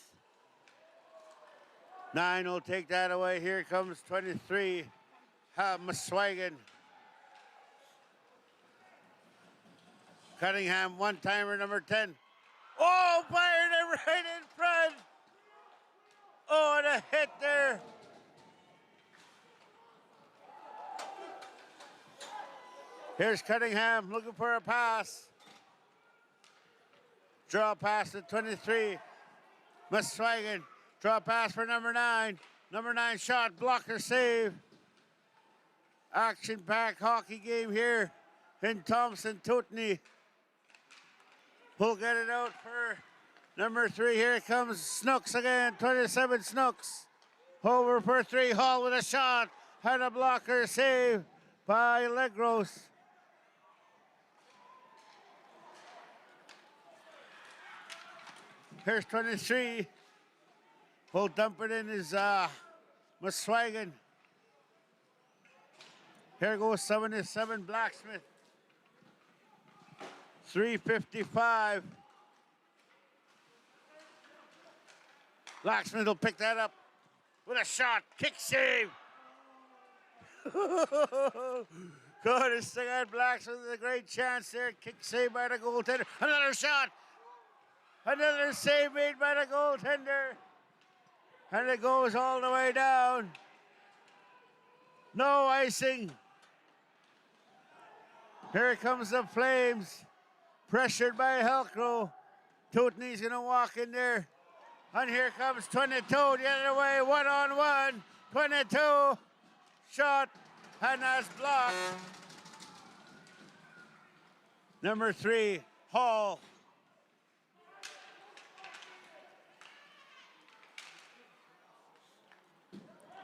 9 will take that away. Here comes 23. Maswagan. Cunningham, one-timer, number 10. Oh, fired it right in front. Oh, and a hit there. Here's Cunningham looking for a pass. Draw pass to 23. Muswagon. Draw pass for number 9. Number 9 shot. Blocker save. Action-packed hockey game here in Thompson Tutney. We'll get it out for number 3. Here comes Snooks again. 27 Snooks. Over for 3. Hall with a shot. And a blocker save by Legros. Here's 23. We'll dump it in his Muswagon. Here goes 77 Blacksmith. 3:55. Blacksmith will pick that up with a shot. Kick save. Good. It's again. Blacksmith with a great chance there. Kick save by the goaltender. Another shot. Another save made by the goaltender. And it goes all the way down. No icing. Here comes the Flames. Pressured by Helcro. Tutney's going to walk in there. And here comes 22 the other way. 1-on-1. 22. Shot. And that's blocked. Number 3, Hall.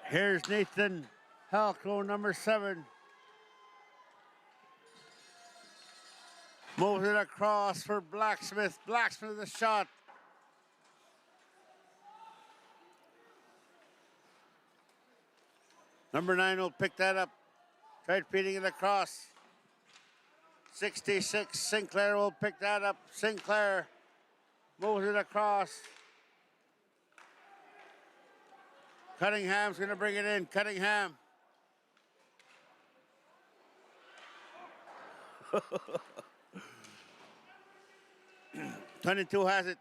Here's Nathan Halco, number 7. Moves it across for Blacksmith. Blacksmith with a shot. Number 9 will pick that up. Tried feeding it across. 66, Sinclair will pick that up. Sinclair moves it across. Cunningham's going to bring it in. Cunningham. "22 has it.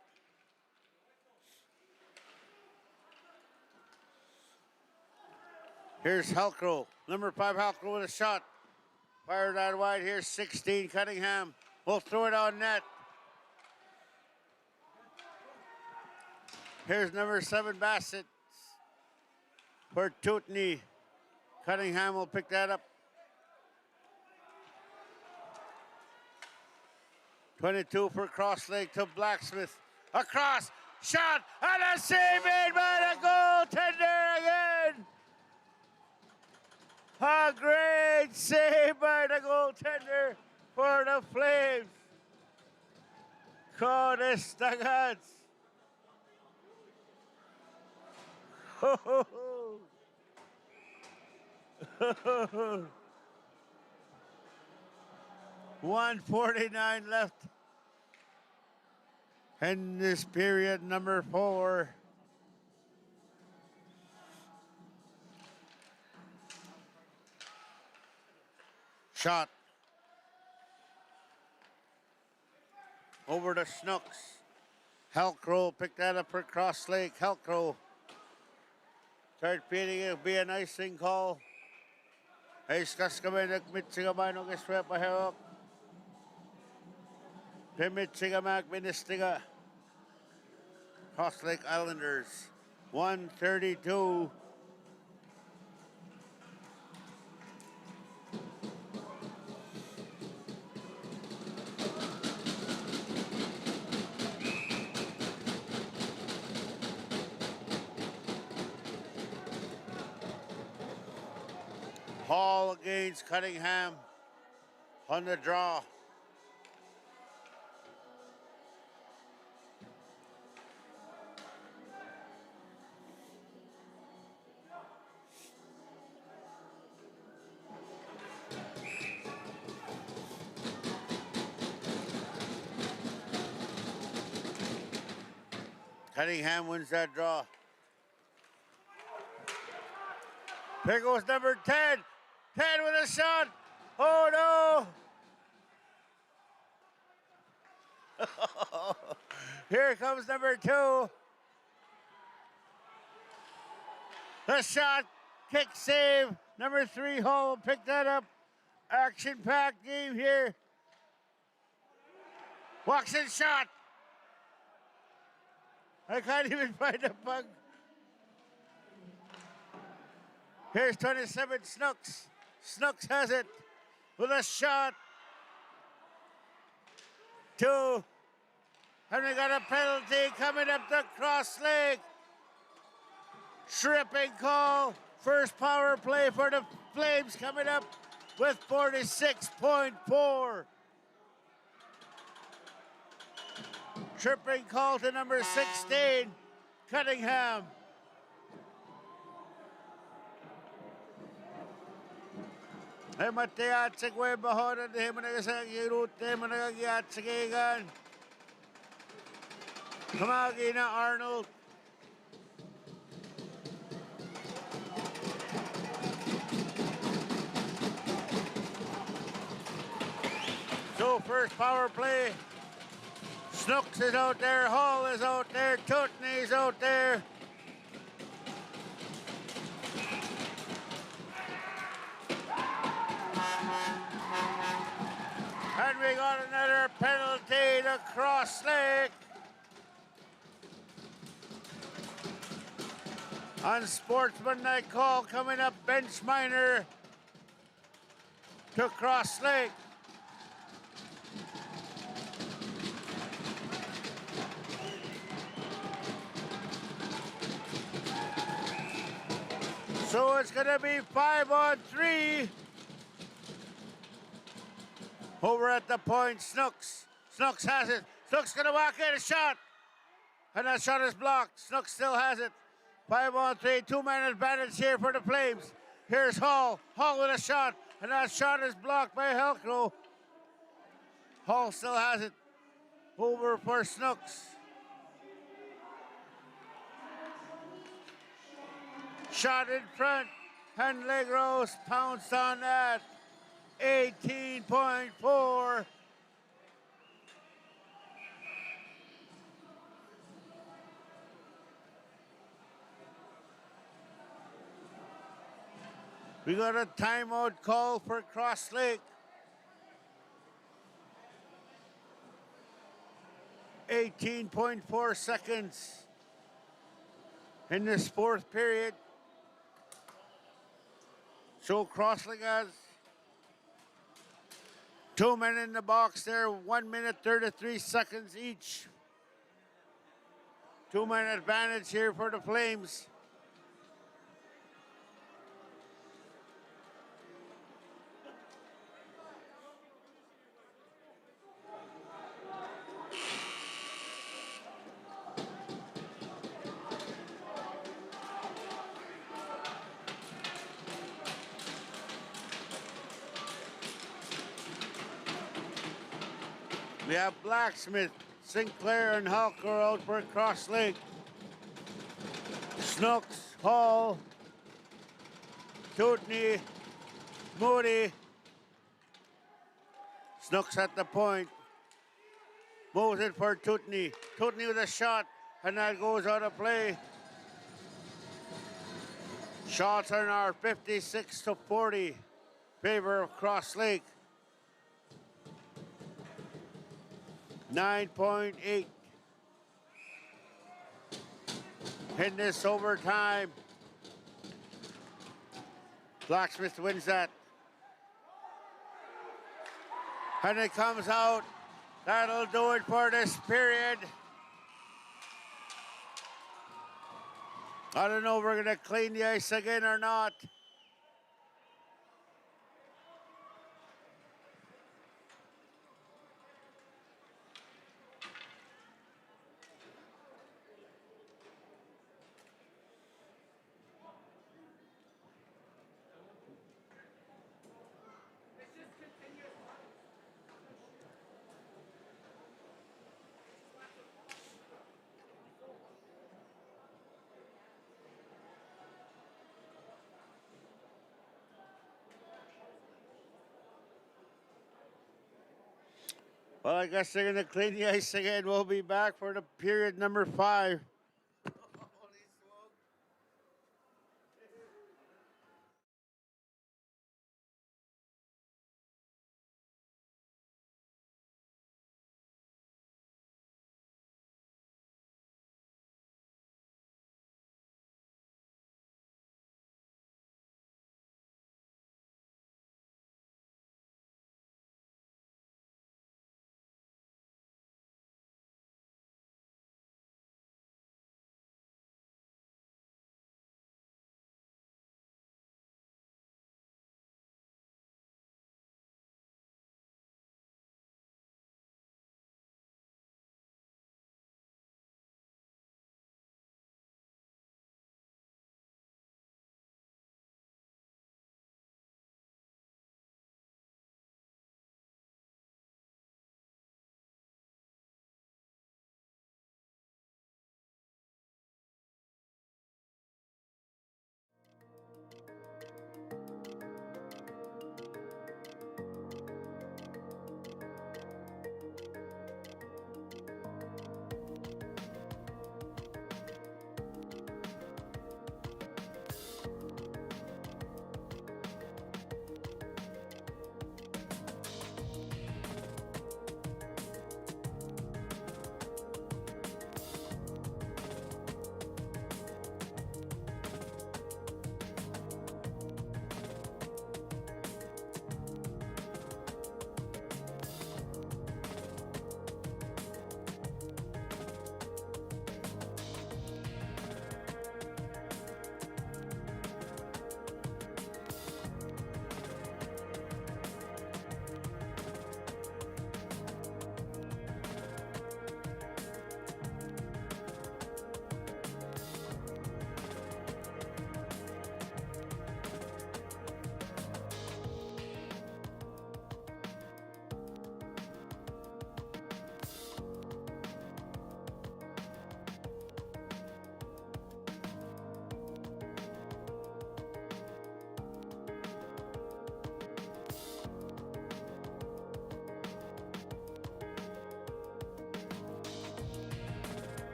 Here's Halcro. Number 5, Halcro with a shot. Fired out wide. Here's 16, Cunningham. We'll throw it on net. Here's number 7, Bassett. For Tutney. Cunningham will pick that up. 22 for cross leg to Blacksmith. Across. Shot. And a save made by the goaltender again. A great save by the goaltender for the Flames. Codes Tagats. 1:49 left in this period, number 4. Shot. Over to Snooks. Halcro picked that up for cross leg. Halcro. Start feeding it. Be a nice thing call. Iskas kami nagmitsigamay nung iswep pahewak. Pimitsigamak ministiga. Cross Lake Islanders. 1:32. Hall against Cunningham on the draw. Cunningham wins that draw. Here goes number 10. 10 with a shot. Oh no. Here comes number 2. The shot. Kick save. Number 3 Hall pick that up. Action-packed game here. Walks in shot. I can't even find the puck. Here's 27 Snooks. Snooks has it with a shot. 2. And we got a penalty coming up the cross leg. Tripping call. First power play for the Flames coming up with 46.4. Tripping call to number 16, Cunningham. Ay matiyat sa kwe bahoran de managasag irute managagyat sa kigan. Kamagi na Arnold. So first power play. Snooks is out there, Hall is out there, Tutney's out there. And we got another penalty to cross leg. Unsportsmanlike call coming up, bench minor to cross leg. So it's going to be 5-on-3. Over at the point, Snooks. Snooks has it. Snooks going to walk in a shot. And that shot is blocked. Snooks still has it. 5-on-3. 2-man advantage here for the Flames. Here's Hall. Hall with a shot. And that shot is blocked by Helcro. Hall still has it. Over for Snooks. Shot in front, and Legros pounced on that. 18.4. We got a timeout call for Cross Lake. 18.4 seconds in this fourth period. So Crossley has 2 men in the box there, 1 minute 33 seconds each. 2-man advantage here for the Flames. We have Blacksmith, Sinclair, and Halker out for Cross Lake. Snooks, Hall, Tootney, Moody. Snooks at the point. Moves it for Tootney. Tootney with a shot, and that goes out of play. Shots are now 56-40. Favor of Cross Lake. 9.8 in this overtime. Blacksmith wins that. And it comes out. That'll do it for this period. I don't know if we're going to clean the ice again or not. Well, I guess they're going to clean the ice again. We'll be back for the period number 5.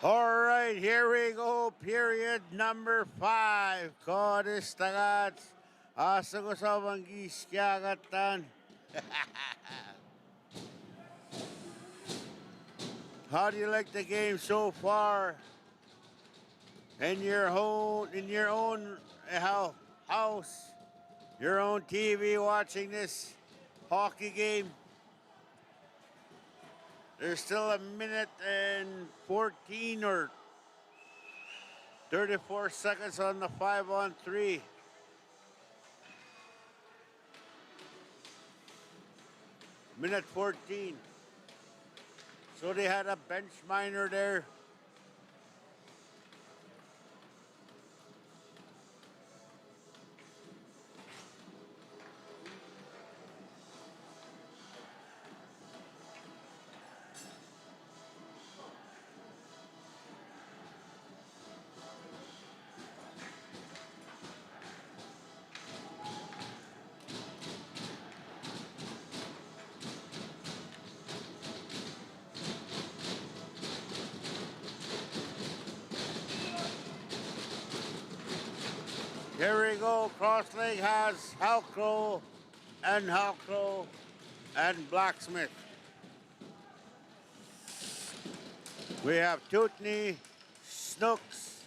All right, here we go. Period number 5. Kodis tagats. Asa ko sa manggis kagatan. How do you like the game so far? In your own house, your own TV, watching this hockey game. There's still a minute and 14 or 34 seconds on the 5-on-3. Minute 14. So they had a bench minor there. Here we go. Cross leg has Halcrow and Blacksmith. We have Tutney, Snooks,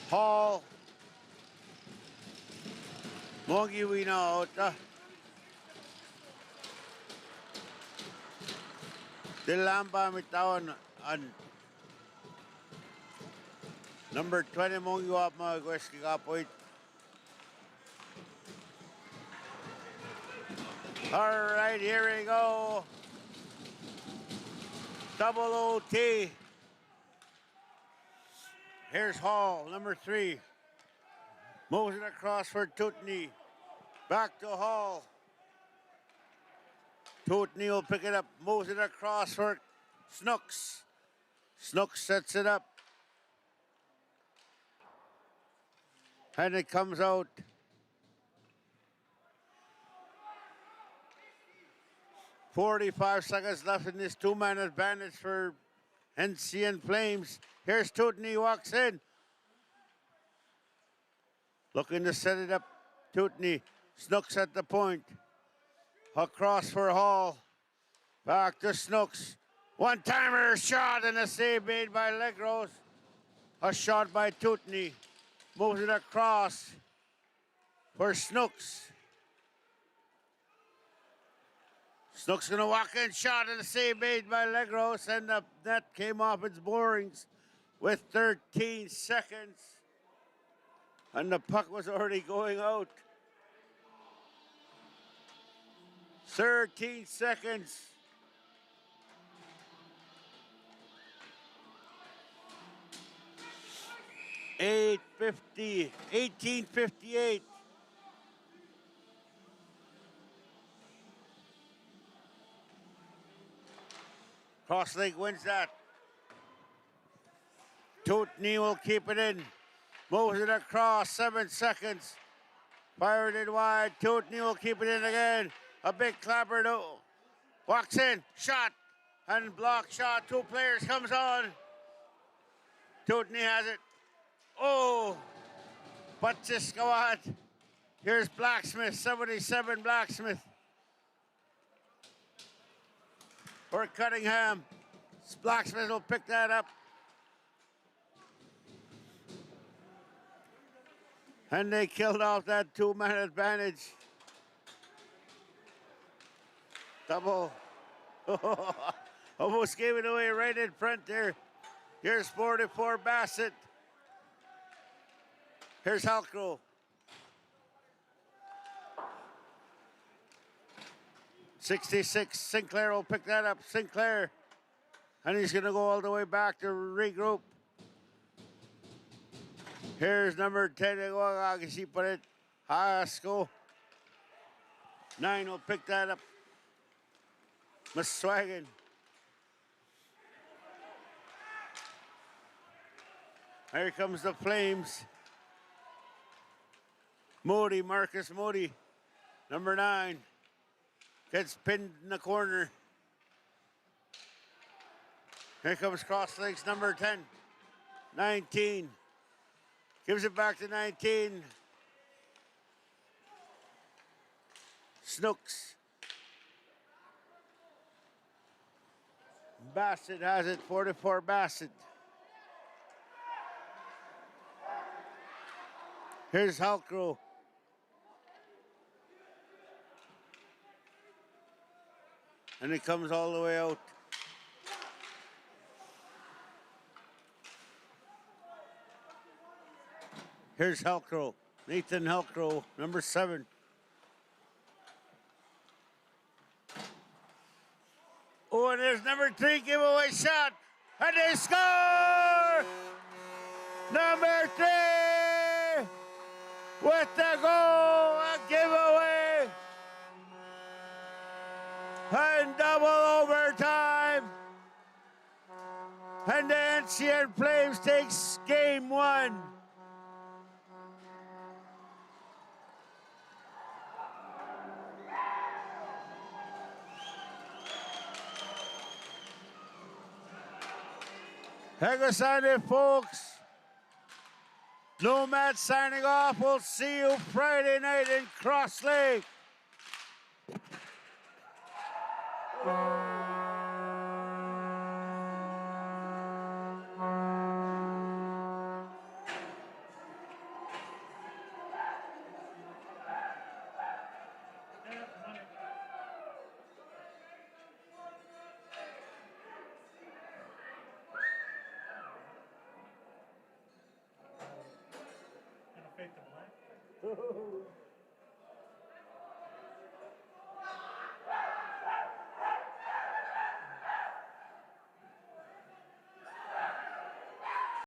Hall, Mogi Winaota, Dilamba Mitawan and number 20 Mogi Wap mga Gweski Kapoit. All right, here we go. Double OT. Here's Hall, number 3. Moves it across for Tutney. Back to Hall. Tutney will pick it up. Moves it across for Snooks. Snooks sets it up. And it comes out. "45 seconds left in this two-man advantage for NCN Flames." Here's Tutney, walks in. Looking to set it up. Tutney. Snooks at the point. Across for Hall. Back to Snooks. One-timer shot and a save made by Legros. A shot by Tutney. Moves it across for Snooks. Snooks gonna walk in, shot and a save made by Legros, and the net came off its moorings with 13 seconds. And the puck was already going out. 13 seconds. $8.50, 18:58. Crosslink wins that. Tutney will keep it in. Moves it across, 7 seconds. Fired it wide. Tutney will keep it in again. A big clapper though. Walks in, shot, and block shot. 2 players comes on. Tutney has it. Oh, but just go on. Here's Blacksmith, 77 Blacksmith. For Cunningham. Blacksmith will pick that up. And they killed off that two-man advantage. Double. Almost gave it away right in front there. Here's 44 Bassett. Here's Halcrow. '66, Sinclair will pick that up. Sinclair. And he's going to go all the way back to regroup. Here's number 10. He put it. Hasko. 9 will pick that up. Maswagan. Here comes the Flames. Moody, Marcus Moody, number 9. Gets pinned in the corner. Here comes cross legs number 10. 19. Gives it back to 19. Snooks. Bassett has it. 44 Bassett. Here's Halcrow. And it comes all the way out. Here's Halcrow. Nathan Halcrow, number 7. Oh, and there's number 3 giveaway shot. And they score! Number 3 with the goal, a giveaway. And double overtime. And the NCN Flames takes game 1. Hegosani, folks. Nomad signing off. We'll see you Friday night in Cross Lake.
Gonna fake the black.